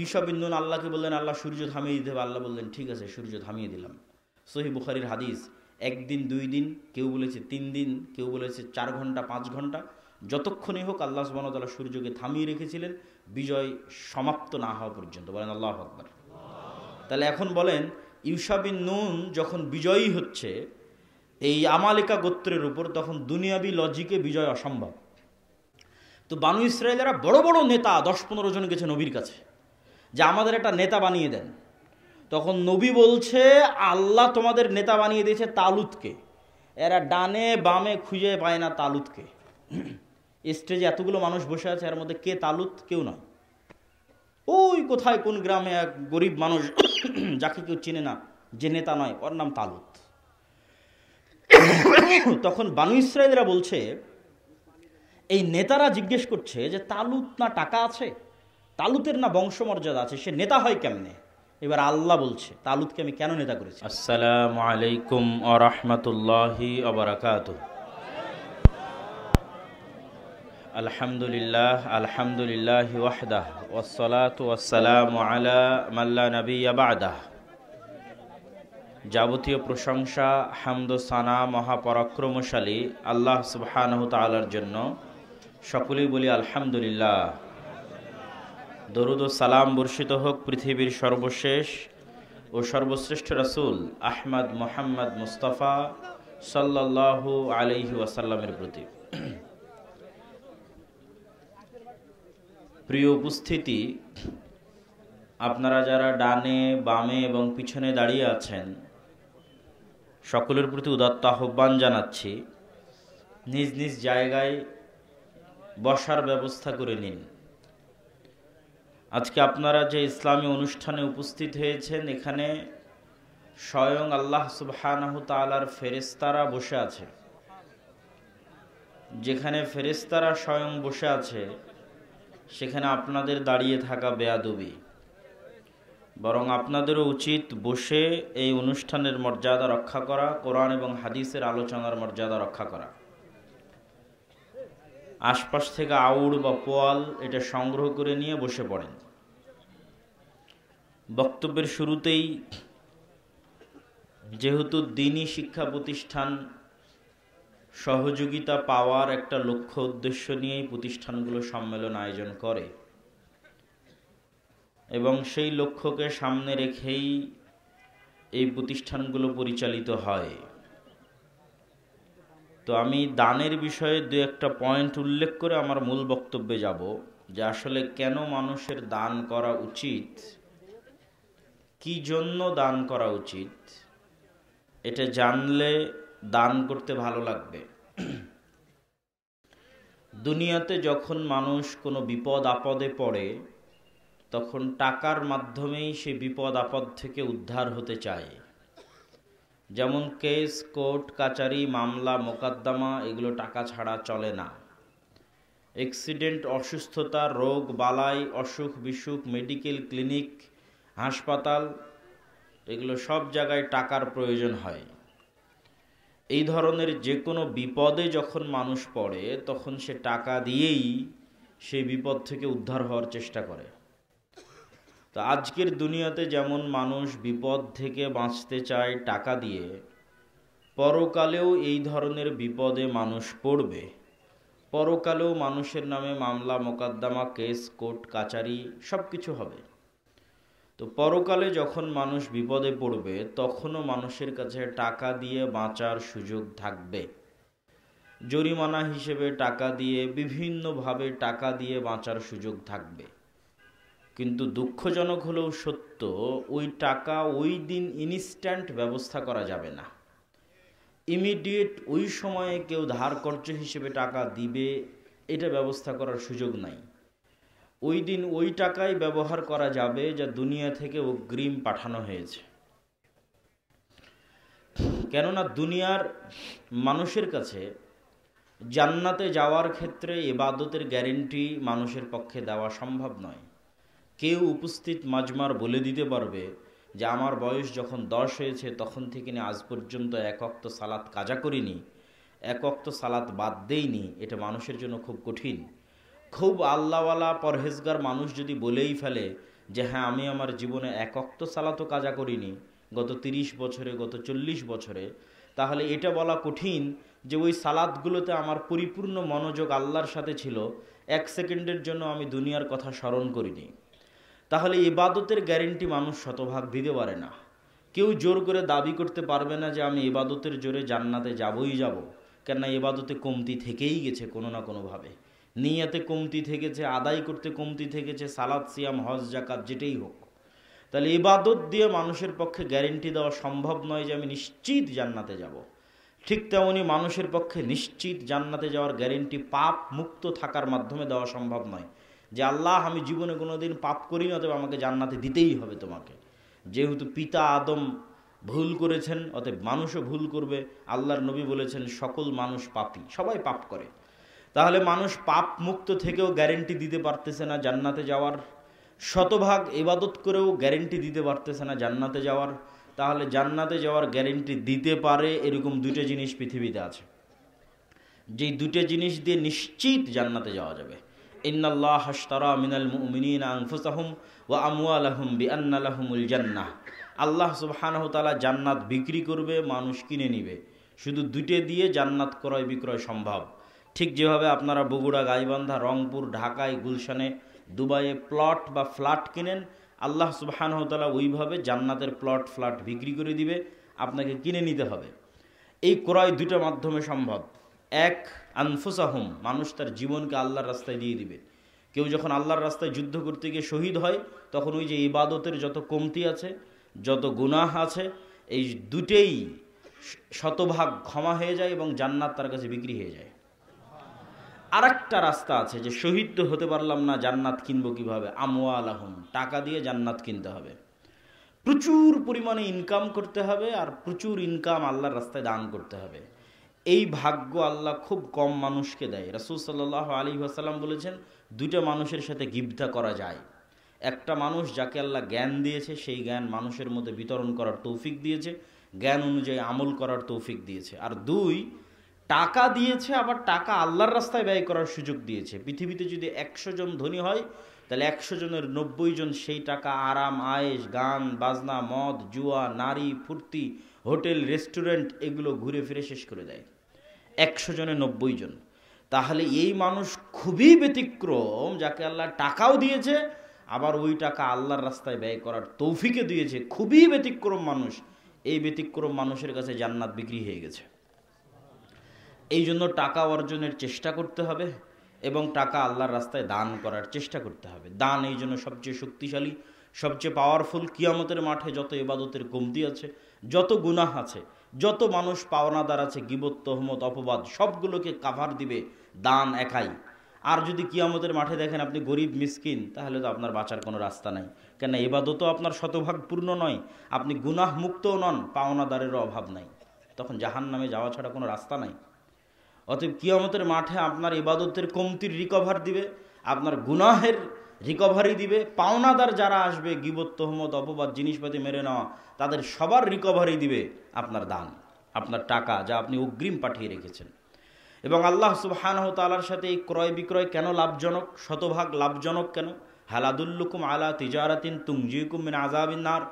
ঈসা বিন নুন আল্লাহকে বললেন, আল্লাহ সূর্য থামিয়ে দিতে হবে। আল্লাহ বললেন, ঠিক আছে, সূর্য থামিয়ে দিলাম। সহিহ বুখারীর হাদিস। একদিন, 2 দিন, কেউ বলেছে 3 দিন, কেউ বলেছে 4 ঘন্টা, 5 ঘন্টা, যতক্ষণই হোক আল্লাহ সুবহানাহু ওয়া তাআলা সূর্যকে থামিয়ে রেখেছিলেন বিজয় সমাপ্ত না হওয়া পর্যন্ত। বলেন আল্লাহু আকবার। তাহলে এখন বলেন, ঈসা বিন নুন যখন বিজয়ী হচ্ছে এই আমালিকা গোত্রের উপর, তখন দুনিয়াবি লজিকে বিজয় অসম্ভব। তো বানু ইসরায়েলেরা বড় বড় নেতা 10-15 জন গেছে নবীর কাছে যে আমাদের একটা নেতা বানিয়ে দেন। তখন নবী বলছে, আল্লাহ তোমাদের নেতা বানিয়ে দিয়েছে তালুতকে। এরা ডানে বামে খুঁজে পায় না তালুতকে। স্টেজে এতগুলো মানুষ বসে আছে, এর মধ্যে কে তালুত? কেউ নয়। ওই কোথায় কোন গ্রামে এক গরিব মানুষ যাকে কেউ চেনে না, যে নেতা নয়, ওর নাম তালুত। তখন বানু ইসরায়েলরা বলছে, এই নেতারা জিজ্ঞেস করছে যে তালুত না টাকা আছে, তালুতের না বংশমর্যাদা আছে, সে নেতা হয় কেমনে? এবার আল্লাহ বলছে, তালুতকে আমি কেন নেতা করেছি। আসসালামু আলাইকুম ওয়া রাহমাতুল্লাহি ওয়া বারাকাতুহু। আলহামদুলিল্লাহ, আলহামদুলিল্লাহি ওয়াহদাহ, ওয়াসসালাতু ওয়াসসালামু আলা মান লা নাবিয়্যা বা'দাহ। যাবতীয় প্রশংসা, হামদ ও সানা মহাপরাক্রমশালী আল্লাহ সুবহানাহু তাআলার জন্য। সকলেই বলি আলহামদুলিল্লাহ। দরুদ ও সালাম বর্ষিত হোক পৃথিবীর সর্বশেষ ও সর্বশ্রেষ্ঠ রাসূল আহমদ মুহাম্মদ মুস্তাফা সাল্লাল্লাহু আলাইহি ওয়াসাল্লামের প্রতি। প্রিয় উপস্থিতি, আপনারা যারা ডানে বামে এবং পিছনে দাঁড়িয়ে আছেন, সকলের প্রতি উদাত্ত আহ্বান জানাচ্ছি, নিজ নিজ জায়গায় বসার ব্যবস্থা করে নিন। আজকে আপনারা যে ইসলামী অনুষ্ঠানে উপস্থিত হয়েছেন, এখানে স্বয়ং আল্লাহ সুবহানাহু তাআলার ফেরেশতারা বসে আছে। যেখানে ফেরেশতারা স্বয়ং বসে আছে, সেখানে আপনাদের দাঁড়িয়ে থাকা বেয়াদবি। বরং আপনাদেরও উচিত বসে এই অনুষ্ঠানের মর্যাদা রক্ষা করা, কোরআন এবং হাদিসের আলোচনার মর্যাদা রক্ষা করা। আশপাশ থেকে আউড় বা পোয়াল এটা সংগ্রহ করে নিয়ে বসে পড়েন। বক্তব্যের শুরুতেই, যেহেতু দ্বীনি শিক্ষা প্রতিষ্ঠান সহযোগিতা পাওয়ার একটা লক্ষ্য উদ্দেশ্য নিয়েই প্রতিষ্ঠানগুলো সম্মেলন আয়োজন করে এবং সেই লক্ষ্যকে সামনে রেখেই এই প্রতিষ্ঠানগুলো পরিচালিত হয়, তো আমি দানের বিষয়ে দু একটা পয়েন্ট উল্লেখ করে আমার মূল বক্তব্যে যাব, যে আসলে কেন মানুষের দান করা উচিত, কি জন্য দান করা উচিত, এটা জানলে দান করতে ভালো লাগবে। দুনিয়াতে যখন মানুষ কোনো বিপদ আপদে পড়ে, তখন টাকার মাধ্যমেই সে বিপদ আপদ থেকে উদ্ধার হতে চায়। যেমন কেস, কোর্ট কাচারি, মামলা মোকদ্দমা, এগুলো টাকা ছাড়া চলে না। অ্যাক্সিডেন্ট, অসুস্থতা, রোগ বালাই, অসুখ বিসুখ, মেডিকেল ক্লিনিক, হাসপাতাল, এগুলো সব জায়গায় টাকার প্রয়োজন হয়। এই ধরনের যে কোনো বিপদে যখন মানুষ পড়ে, তখন সে টাকা দিয়েই সেই বিপদ থেকে উদ্ধার হওয়ার চেষ্টা করে। তো আজকের দুনিয়াতে যেমন মানুষ বিপদ থেকে বাঁচতে চায় টাকা দিয়ে, পরকালেও এই ধরনের বিপদে মানুষ পড়বে। পরকালেও মানুষের নামে মামলা মোকদ্দমা, কেস, কোর্ট কাচারি সব কিছু হবে। তো পরকালে যখন মানুষ বিপদে পড়বে, তখনও মানুষের কাছে টাকা দিয়ে বাঁচার সুযোগ থাকবে। জরিমানা হিসেবে টাকা দিয়ে, বিভিন্নভাবে টাকা দিয়ে বাঁচার সুযোগ থাকবে। কিন্তু দুঃখজনক হলেও সত্য, ওই টাকা ওই দিন ইনস্ট্যান্ট ব্যবস্থা করা যাবে না। ইমিডিয়েট ওই সময়ে কেউ ধার কর্য হিসেবে টাকা দিবে, এটা ব্যবস্থা করার সুযোগ নাই। ওই দিন ওই টাকাই ব্যবহার করা যাবে যা দুনিয়া থেকে অগ্রিম পাঠানো হয়েছে। কেননা দুনিয়ার মানুষের কাছে জান্নাতে যাওয়ার ক্ষেত্রে ইবাদতের গ্যারেন্টি মানুষের পক্ষে দেওয়া সম্ভব নয়। কেউ উপস্থিত মাজমার বলে দিতে পারবে যে আমার বয়স যখন 10 হয়েছে তখন থেকে আজ পর্যন্ত 1 ওয়াক্ত সালাত কাজা করিনি, 1 ওয়াক্ত সালাত বাদ দেইনি, এটা মানুষের জন্য খুব কঠিন। খুব আল্লাহওয়ালা পরহেজগার মানুষ যদি বলেই ফেলে যে হ্যাঁ আমি আমার জীবনে এক ওয়াক্ত সালাতও কাজা করিনি গত 30 বছরে, গত 40 বছরে, তাহলে এটা বলা কঠিন যে ওই সালাতগুলোতে আমার পরিপূর্ণ মনোযোগ আল্লাহর সাথে ছিল, 1 সেকেন্ডের জন্য আমি দুনিয়ার কথা স্মরণ করিনি। তাহলে ইবাদতের গ্যারেন্টি মানুষ শতভাগ দিতে পারে না। কেউ জোর করে দাবি করতে পারবে না যে আমি ইবাদতের জোরে জান্নাতে যাবই যাব, কেননা ইবাদতে কমতি থেকেই গেছে কোনো না কোনোভাবে। নিয়াতে কমতি থেকেছে, আদায় করতে কমতি থেকেছে, সালাত সিয়াম হজ জাকাত যেটাই হোক। তাহলে ইবাদত দিয়ে মানুষের পক্ষে গ্যারেন্টি দেওয়া সম্ভব নয় যে আমি নিশ্চিত জান্নাতে যাব। ঠিক তেমনি মানুষের পক্ষে নিশ্চিত জান্নাতে যাওয়ার গ্যারেন্টি পাপ মুক্ত থাকার মাধ্যমে দেওয়া সম্ভব নয়, যে আল্লাহ আমি জীবনে কোনোদিন পাপ করি না, তবে আমাকে জান্নাতে দিতেই হবে তোমাকে। যেহেতু পিতা আদম ভুল করেছেন, অতএব মানুষও ভুল করবে। আল্লাহর নবী বলেছেন সকল মানুষ পাপী, সবাই পাপ করে। তাহলে মানুষ পাপ মুক্ত থেকেও গ্যারেন্টি দিতে পারতেছে না জান্নাতে যাওয়ার, শতভাগ ইবাদত করেও গ্যারেন্টি দিতে পারতেছে না জান্নাতে যাওয়ার। তাহলে জান্নাতে যাওয়ার গ্যারেন্টি দিতে পারে এরকম দুটো জিনিস পৃথিবীতে আছে, যেই দুটো জিনিস দিয়ে নিশ্চিত জান্নাতে যাওয়া যাবে। ইন্নাল্লাহ আশতারা মিনাল মুমিনিনা আনফুসাহুম ওয়া আমওয়ালাহুম বিআন্না লাহুমুল জান্নাহ। আল্লাহ সুবহানাহু ওয়া তাআলা জান্নাত বিক্রি করবে, মানুষ কিনে নিবে। শুধু দুটো দিয়ে জান্নাত ক্রয় বিক্রয় সম্ভব। ঠিক যেভাবে আপনারা বগুড়া, গাইবান্ধা, রংপুর, ঢাকায়, গুলশানে, দুবাইয়ে প্লট বা ফ্ল্যাট কিনেন, আল্লাহ সুবহানাহু ওয়া তাআলা ওইভাবে জান্নাতের প্লট ফ্ল্যাট বিক্রি করে দিবে, আপনাকে কিনে নিতে হবে। এই ক্রয় দুটো মাধ্যমে সম্ভব। এক, আনফুসাহুম, মানুষ তার জীবনকে আল্লাহর রাস্তায় দিয়ে দিবে। কেউ যখন আল্লাহর রাস্তায় যুদ্ধ করতে গিয়ে শহীদ হয়, তখন ওই যে ইবাদতের যত কমতি আছে, যত গুনাহ আছে, এই দুটেই শতভাগ ক্ষমা হয়ে যায় এবং জান্নাত তার কাছে বিক্রি হয়ে যায়। আর একটা রাস্তা আছে যে শহীদ তো হতে পারলাম না, জান্নাত কিনবো কিভাবে? আমওয়ালাহুম, টাকা দিয়ে জান্নাত কিনতে হবে। প্রচুর পরিমাণে ইনকাম করতে হবে, আর প্রচুর ইনকাম আল্লাহর রাস্তায় দান করতে হবে। এই ভাগ্য আল্লাহ খুব কম মানুষকে দেয়। রাসূল সাল্লাল্লাহু আলাইহি ওয়াসাল্লাম বলেছেন, দুইটা মানুষের সাথে গিবতা করা যায়। একটা মানুষ যাকে আল্লাহ জ্ঞান দিয়েছে, সেই জ্ঞান মানুষের মধ্যে বিতরণ করার তৌফিক দিয়েছে, জ্ঞান অনুযায়ী আমল করার তৌফিক দিয়েছে। আর দুই, টাকা দিয়েছে, আবার টাকা আল্লাহর রাস্তায় ব্যয় করার সুযোগ দিয়েছে। পৃথিবীতে যদি 100 জন ধনী হয়, তাহলে 100 জনের 90 জন সেই টাকা আরাম আয়েশ, গান বাজনা, মদ জুয়া, নারী ফুর্তি, হোটেল রেস্টুরেন্ট এগুলো ঘুরে ফিরে শেষ করে দেয়। 100 জনে 90 জন। তাহলে এই মানুষ খুবই ব্যতিক্রম, যাকে আল্লাহ টাকাও দিয়েছে, আবার ওই টাকা আল্লাহর রাস্তায় ব্যয় করার তৌফিকে দিয়েছে। খুবই ব্যতিক্রম মানুষ। এই ব্যতিক্রম মানুষের কাছে জান্নাত বিক্রি হয়ে গেছে। এই জন্য টাকা অর্জনের চেষ্টা করতে হবে এবং টাকা আল্লাহর রাস্তায় দান করার চেষ্টা করতে হবে। দান এই জন্য সবচেয়ে শক্তিশালী, সবচেয়ে পাওয়ারফুল। কিয়ামতের মাঠে যত ইবাদতের কমতি আছে, যত গুনাহ আছে, যত মানুষ পাওনাদার আছে, গীবত, তহমত, অপবাদ, সবগুলোকে কাভার দিবে দান একাই। আর যদি কিয়ামতের মাঠে দেখেন আপনি গরিব মিসকিন, তাহলে তো আপনার বাঁচার কোনো রাস্তা নাই। কেন, ইবাদতও আপনার শতভাগ পূর্ণ নয়, আপনি গুনাহ মুক্তও নন, পাওনাদারেরও অভাব নাই। তখন জাহান্নামে যাওয়া ছাড়া কোনো রাস্তা নাই। অতএব কিয়ামতের মাঠে আপনার ইবাদতের কমতির রিকভার দিবে, আপনার গুনাহের রিকভারি দিবে। পাওনাদার যারা আসবে, গীবত, তহমত, অপবাদ, জিনিসপাতি মেরে নেওয়া, তাদের সবার রিকভারি দিবে আপনার দান, আপনার টাকা, যা আপনি অগ্রিম পাঠিয়ে রেখেছেন। এবং আল্লাহ সুবহানাহু ওয়া তাআলার সাথে এই ক্রয় বিক্রয় কেন লাভজনক, শতভাগ লাভজনক কেন? হাল আদুল্লুকুম আলা তিজারাতিন তুনজিকুম মিন আযাবিন নার।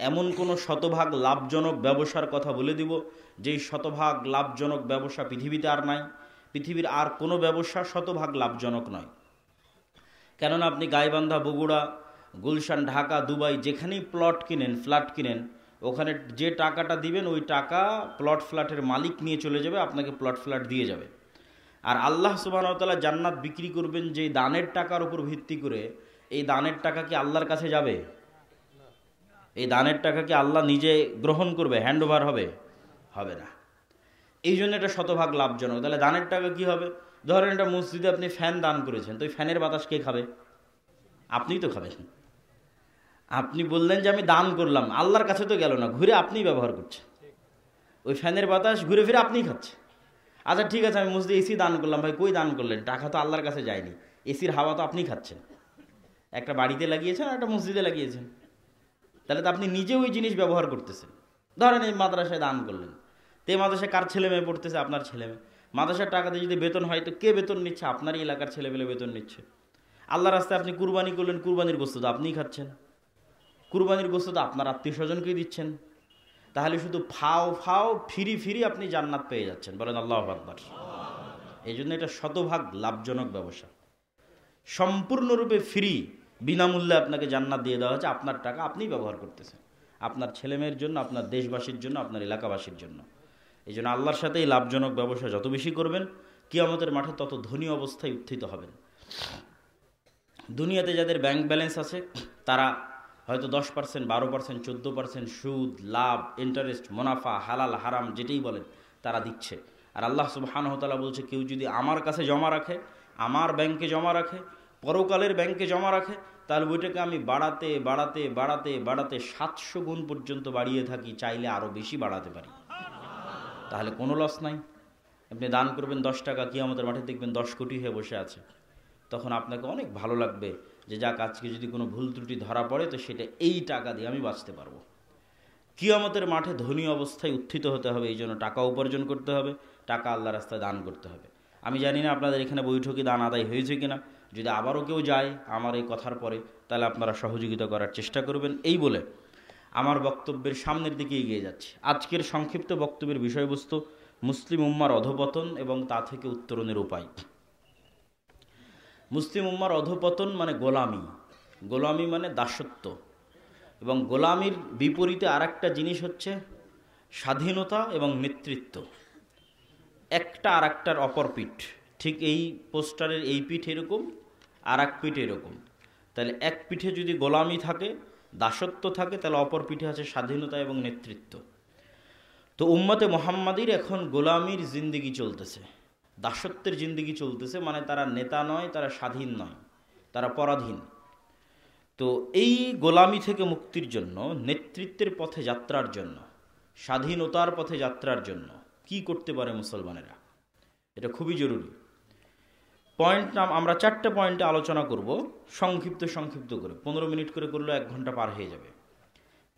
এমন কোনো শতভাগ লাভজনক ব্যবসার কথা বলে দিব, যেই শতভাগ লাভজনক ব্যবসা পৃথিবীতে আর নাই। পৃথিবীর আর কোনো ব্যবসা শতভাগ লাভজনক নয়। কেননা আপনি গাইবান্ধা, বগুড়া, গুলশান, ঢাকা, দুবাই যেখানেই প্লট কিনেন, ফ্ল্যাট কিনেন, ওখানে যে টাকাটা দিবেন ওই টাকা প্লট ফ্ল্যাটের মালিক নিয়ে চলে যাবে, আপনাকে প্লট ফ্ল্যাট দিয়ে যাবে। আর আল্লাহ সুবহানাহু ওয়া তাআলা জান্নাত বিক্রি করবেন যে দানের টাকার উপর ভিত্তি করে, এই দানের টাকা কি আল্লাহর কাছে যাবে? এই দানের টাকা কি আল্লাহ নিজে গ্রহণ করবে, হ্যান্ড ওভার হবে? হবে না। এই জন্য এটা শতভাগ লাভজনক। তাহলে দানের টাকা কি হবে? ধরেন একটা মসজিদে আপনি ফ্যান দান করেছেন, তো ওই ফ্যানের বাতাস কে খাবে? আপনিই তো খাবেন। আপনি বললেন যে আমি দান করলাম, আল্লাহর কাছে তো গেল না, ঘুরে আপনিই ব্যবহার করছেন। ওই ফ্যানের বাতাস ঘুরে ফিরে আপনিই খাচ্ছে। আচ্ছা ঠিক আছে, আমি মসজিদে এসি দান করলাম, ভাই কই দান করলেন? টাকা তো আল্লাহর কাছে যায়নি, এসির হাওয়া তো আপনিই খাচ্ছেন। একটা বাড়িতে লাগিয়েছেন আর একটা মসজিদে লাগিয়েছেন, তাহলে তো আপনি নিজে ওই জিনিস ব্যবহার করতেছেন। ধরেন এই মাদ্রাসায় দান করলেন, তো এই মাদ্রাসায় কার ছেলে মেয়ে পড়তেছে? আপনার ছেলে মেয়ে। মাদ্রাসার টাকাতে যদি বেতন হয়, তো কে বেতন নিচ্ছে? আপনারই এলাকার ছেলেমেয়ে বেতন নিচ্ছে। আল্লাহ রাস্তায় আপনি কুরবানি করলেন, কুরবানির গোশত তো আপনিই খাচ্ছেন, কুরবানির গোশত তো আপনার আত্মীয় স্বজনকেই দিচ্ছেন। তাহলে শুধু ফাও ফাও ফিরি ফিরি আপনি জান্নাত পেয়ে যাচ্ছেন, বলেন আল্লাহু আকবার। এই জন্য এটা শতভাগ লাভজনক ব্যবসা। সম্পূর্ণরূপে ফ্রি, বিনামূল্যে আপনাকে জান্নাত দিয়ে দেওয়া হচ্ছে, আপনার টাকা আপনিই ব্যবহার করতেছেন, আপনার ছেলেমেয়ের জন্য, আপনার দেশবাসীর জন্য, আপনার এলাকাবাসীর জন্য। এই জন্য আল্লাহর সাথে এই লাভজনক ব্যবসা যত বেশি করবেন, কিয়ামতের মাঠে তত ধনী অবস্থায় উত্থিত হবেন। দুনিয়াতে যাদের ব্যাংক ব্যালেন্স আছে তারা হয়তো 10%, 12%, 14% সুদ, লাভ, ইন্টারেস্ট, মুনাফা, হালাল হারাম যেটাই বলেন তারা দিচ্ছে। আর আল্লাহ সুবহানাহু ওয়া তাআলা বলছে, কেউ যদি আমার কাছে জমা রাখে, আমার ব্যাংকে জমা রাখে, পরকালের ব্যাংকে জমা রাখে, তাহলে ওইটাকে আমি বাড়াতে বাড়াতে বাড়াতে বাড়াতে 700 গুণ পর্যন্ত বাড়িয়ে থাকি, চাইলে আরও বেশি বাড়াতে পারি। তাহলে কোনো লস নাই। আপনি দান করবেন 10 টাকা, কিয়ামতের মাঠে দেখবেন 10 কোটি হয়ে বসে আছে। তখন আপনাকে অনেক ভালো লাগবে যে যাক, আজকে যদি কোনো ভুল ত্রুটি ধরা পড়ে তো সেটা এই টাকা দিয়ে আমি বাঁচতে পারবো। কিয়ামতের মাঠে ধনী অবস্থায় উত্থিত হতে হবে, এই জন্য টাকা উপার্জন করতে হবে, টাকা আল্লাহ রাস্তায় দান করতে হবে। আমি জানি না আপনাদের এখানে বৈঠকে দান আদায় হয়েছে কিনা, যদি আবারও কেউ যায় আমার এই কথার পরে, তাহলে আপনারা সহযোগিতা করার চেষ্টা করবেন। এই বলে আমার বক্তব্যের সামনের দিকে এগিয়ে যাচ্ছে। আজকের সংক্ষিপ্ত বক্তব্যের বিষয়বস্তু মুসলিম উম্মার অধঃপতন এবং তা থেকে উত্তরণের উপায়। মুসলিম উম্মার অধঃপতন মানে গোলামি, গোলামি মানে দাসত্ব, এবং গোলামির বিপরীতে আরেকটা জিনিস হচ্ছে স্বাধীনতা এবং নেতৃত্ব। একটা আরেকটার অপর পিঠ। ঠিক এই পোস্টারের এই পিঠ এরকম, আর এক পিঠ এরকম। তাহলে এক পিঠে যদি গোলামি থাকে, দাসত্ব থাকে, তাহলে অপর পিঠে আছে স্বাধীনতা এবং নেতৃত্ব। তো উম্মতে মুহাম্মাদির এখন গোলামির জিন্দেগি চলতেছে, দাসত্বের জিন্দেগি চলতেছে। মানে তারা নেতা নয়, তারা স্বাধীন নয়, তারা পরাধীন। তো এই গোলামি থেকে মুক্তির জন্য, নেতৃত্বের পথে যাত্রার জন্য, স্বাধীনতার পথে যাত্রার জন্য কি করতে পারে মুসলমানেরা, এটা খুবই জরুরি। আমরা 4টে পয়েন্টে আলোচনা করব, সংক্ষিপ্ত করে। 15 মিনিট করে করলেও 1 ঘন্টা পার হয়ে যাবে।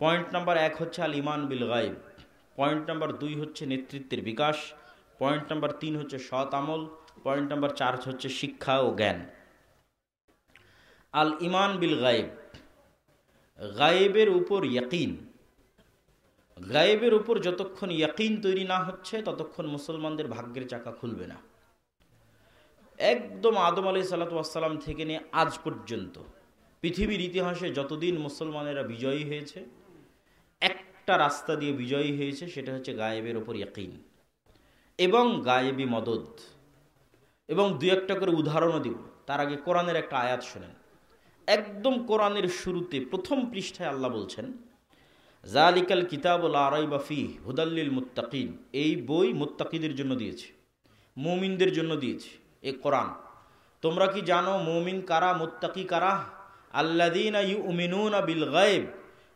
পয়েন্ট নাম্বার 1 হচ্ছে আল ইমান বিল গায়ব। পয়েন্ট নাম্বার 2 হচ্ছে নেতৃত্বের বিকাশ। পয়েন্ট নাম্বার 3 হচ্ছে সৎ আমল। পয়েন্ট নাম্বার 4 হচ্ছে শিক্ষা ও জ্ঞান। আল ইমান বিল গায়েব, গায়েবের উপর ইয়াকিন। গায়েবের উপর যতক্ষণ ইয়াকিন তৈরি না হচ্ছে ততক্ষণ মুসলমানদের ভাগ্যের চাকা খুলবে না। একদম আদম আলাইহিস সালাতু ওয়াস সালাম থেকে নিয়ে আজ পর্যন্ত পৃথিবীর ইতিহাসে যতদিন মুসলমানেরা বিজয়ী হয়েছে, একটা রাস্তা দিয়ে বিজয়ী হয়েছে, সেটা হচ্ছে গায়েবের উপর ইয়াকিন এবং গায়েবী মদদ। এবং 2-1টা করে উদাহরণও দিব। তার আগে কোরআনের একটা আয়াত শোনেন। একদম কোরআনের শুরুতে প্রথম পৃষ্ঠায় আল্লাহ বলছেন, জালিকাল কিতাবু লা রাইবা ফীহি হুদাল লিল মুত্তাকিন। এই বই মুত্তাকিদের জন্য দিয়েছে, মুমিনদের জন্য দিয়েছে এই কোরআন। তোমরা কি জানো মুমিন কারা, মুত্তাকি কারা? আল্লাযীনা ইউমিনুনা বিল গায়ব।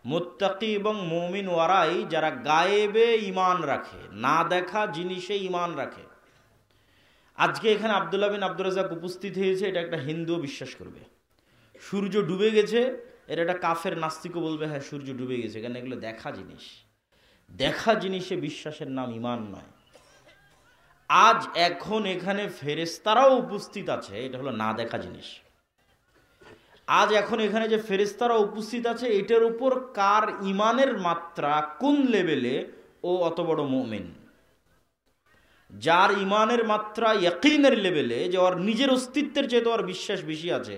মুত্তাকি এবং মুমিন ওয়ারাই যারা গায়েবে ঈমান রাখে, না দেখা জিনিসে ঈমান রাখে। আজকে এখানে আব্দুল্লাহ বিন আব্দুর রাজ্জাক উপস্থিত হয়েছে, এটা একটা হিন্দুও বিশ্বাস করবে। সূর্য ডুবে গেছে, এর একটা কাফের নাস্তিকও বলবে হ্যাঁ সূর্য ডুবে গেছে, কেন এগুলো দেখা জিনিস। দেখা জিনিসে বিশ্বাসের নাম ঈমান নয়। আজ এখন এখানে ফেরেশতারাও উপস্থিত আছে, এটা হলো না দেখা জিনিস। আজ এখন এখানে যে ফেরেশতারা উপস্থিত আছে, এটার উপর কার ঈমানের মাত্রা কোন লেভেলে, ও অত বড় মুমিন। যার ঈমানের মাত্রা ইয়াকিনের লেভেলে, যে ওর নিজের অস্তিত্বের চেয়ে ওর বিশ্বাস বেশি আছে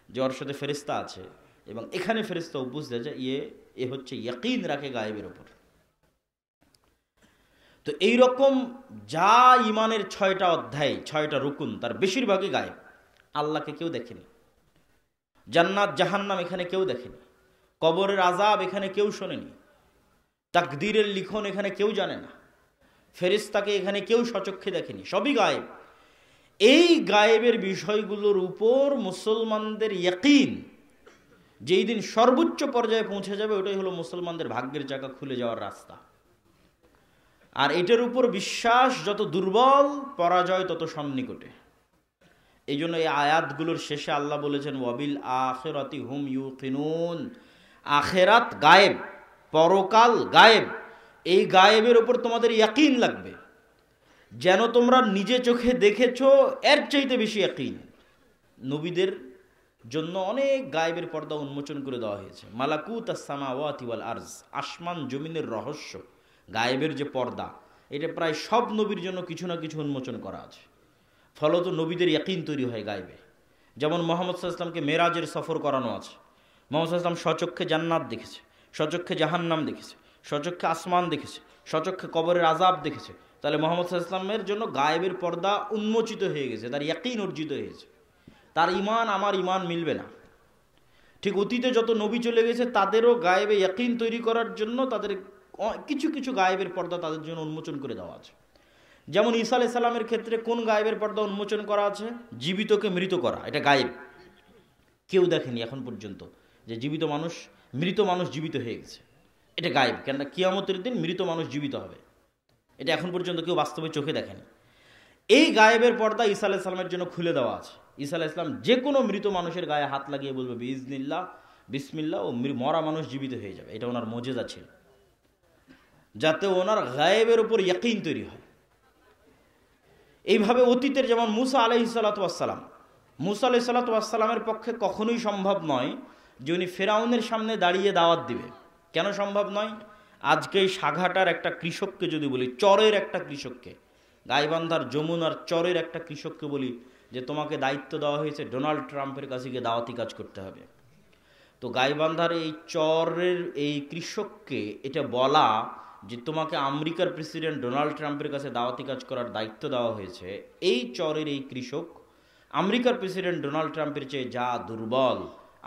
যে ওর সাথে ফেরেশতা আছে এবং এখানে ফেরেশতা উপস্থিত আছে, এ হচ্ছে ইয়াকিন রাখে গায়েবের উপর। তো এইরকম যা ঈমানের 6টা অধ্যায়, 6টা রুকুন, তার বেশিরভাগই গায়েব। আল্লাহকে কেউ দেখেনি, জান্নাত জাহান্নাম এখানে কেউ দেখেনি, কবরের আযাব এখানে কেউ শোনেনি, তাকদীরের লিখন এখানে কেউ জানে না, ফেরেশতাকে এখানে কেউ সচক্ষে দেখেনি, সবই গায়েব। এই গায়েবের বিষয়গুলোর উপর মুসলমানদের ইয়াকিন যেই দিন সর্বোচ্চ পর্যায়ে পৌঁছে যাবে, ওটাই হলো মুসলমানদের ভাগ্যের চাকা খুলে যাওয়ার রাস্তা। আর এটার উপর বিশ্বাস যত দুর্বল, পরাজয় তত সন্নিকটে। এই জন্য এই আয়াতগুলোর শেষে আল্লাহ বলেছেন, ওয়াবিল আখিরাতি হুম ইউকিনুন। আখেরাত গায়েব, পরকাল গায়েব। এই গায়েবের উপর তোমাদের ইয়াকিন লাগবে, যেন তোমরা নিজে চোখে দেখেছো এর চাইতে বেশি ইয়াকিন। নবীদের জন্য অনেক গায়েবের পর্দা উন্মোচন করে দেওয়া হয়েছে। মালাকুত আস-সামাওয়াতি ওয়াল আরজ, আসমান জমিনের রহস্য, গায়েবের যে পর্দা, এটা প্রায় সব নবীর জন্য কিছু না কিছু উন্মোচন করা আছে। ফলত নবীদের ইয়াকিন তৈরি হয় গায়েবে। যেমন মোহাম্মদ সাল্লাল্লাহু আলাইহি ওয়াসাল্লামকে মেরাজের সফর করানো আছে। মোহাম্মদ সাল্লাল্লাহু আলাইহি ওয়াসাল্লাম স্বচক্ষে জান্নাত দেখেছে, স্বচক্ষে জাহান্নাম দেখেছে, স্বচক্ষে আসমান দেখেছে, স্বচক্ষে কবরের আযাব দেখেছে। তাহলে মোহাম্মদ সাল্লাল্লাহু আলাইহি ওয়াসাল্লামের জন্য গায়েবের পর্দা উন্মোচিত হয়ে গেছে, তার ইয়াকিন অর্জিত হয়েছে। তার ঈমান আমার ঈমান মিলবে না। ঠিক অতীতে যত নবী চলে গেছে তাদেরও গায়েবে ইয়াকিন তৈরি করার জন্য তাদের কিছু কিছু গায়েবের পর্দা তাদের জন্য উন্মোচন করে দেওয়া আছে। যেমন ঈসা আলাইহিস সালামের ক্ষেত্রে কোন গায়েবের পর্দা উন্মোচন করা আছে? জীবিতকে মৃত করা, এটা গায়েব। কেউ দেখেনি এখন পর্যন্ত যে মৃত মানুষ জীবিত হয়ে গেছে, এটা গায়েব। কেন? কিয়ামতের দিন মৃত মানুষ জীবিত হবে, এটা এখন পর্যন্ত কেউ বাস্তবে চোখে দেখেনি। এই গায়েবের পর্দা ঈসা আলাইহিস সালামের জন্য খুলে দেওয়া আছে। ঈসা আলাইহিস সালাম যে কোনো মৃত মানুষের গায়ে হাত লাগিয়ে বলবে বিইজনিল্লাহ, বিসমিল্লাহ, ও মরা মানুষ জীবিত হয়ে যাবে। এটা ওনার মুজিজা ছিল, যাতে ওনার গায়েবের উপর ইয়াকিন তৈরি হয়। এইভাবে অতীতের যেমন মুসা আলাইহিস সালাতু ওয়াস সালাম, মুসা আলাইহিস সালাতু ওয়াস সালামের পক্ষে কখনোই সম্ভব নয় যে উনি ফেরাউনের সামনে দাঁড়িয়ে দাওয়াত দিবে। কেন সম্ভব নয়? আজকে এই সাঘাটার একটা কৃষককে যদি বলি, চরের একটা কৃষককে, গাইবান্ধার যমুনার চরের একটা কৃষককে বলি যে তোমাকে দায়িত্ব দেওয়া হয়েছে ডোনাল্ড ট্রাম্পের কাছে গিয়ে দাওয়াতি কাজ করতে হবে, তো গাইবান্ধার এই চরের এই কৃষককে এটা বলা যে তোমাকে আমেরিকার প্রেসিডেন্ট ডোনাল্ড ট্রাম্পের কাছে দাওয়াতি কাজ করার দায়িত্ব দেওয়া হয়েছে, এই চরের এই কৃষক আমেরিকার প্রেসিডেন্ট ডোনাল্ড ট্রাম্পের চেয়ে যা দুর্বল,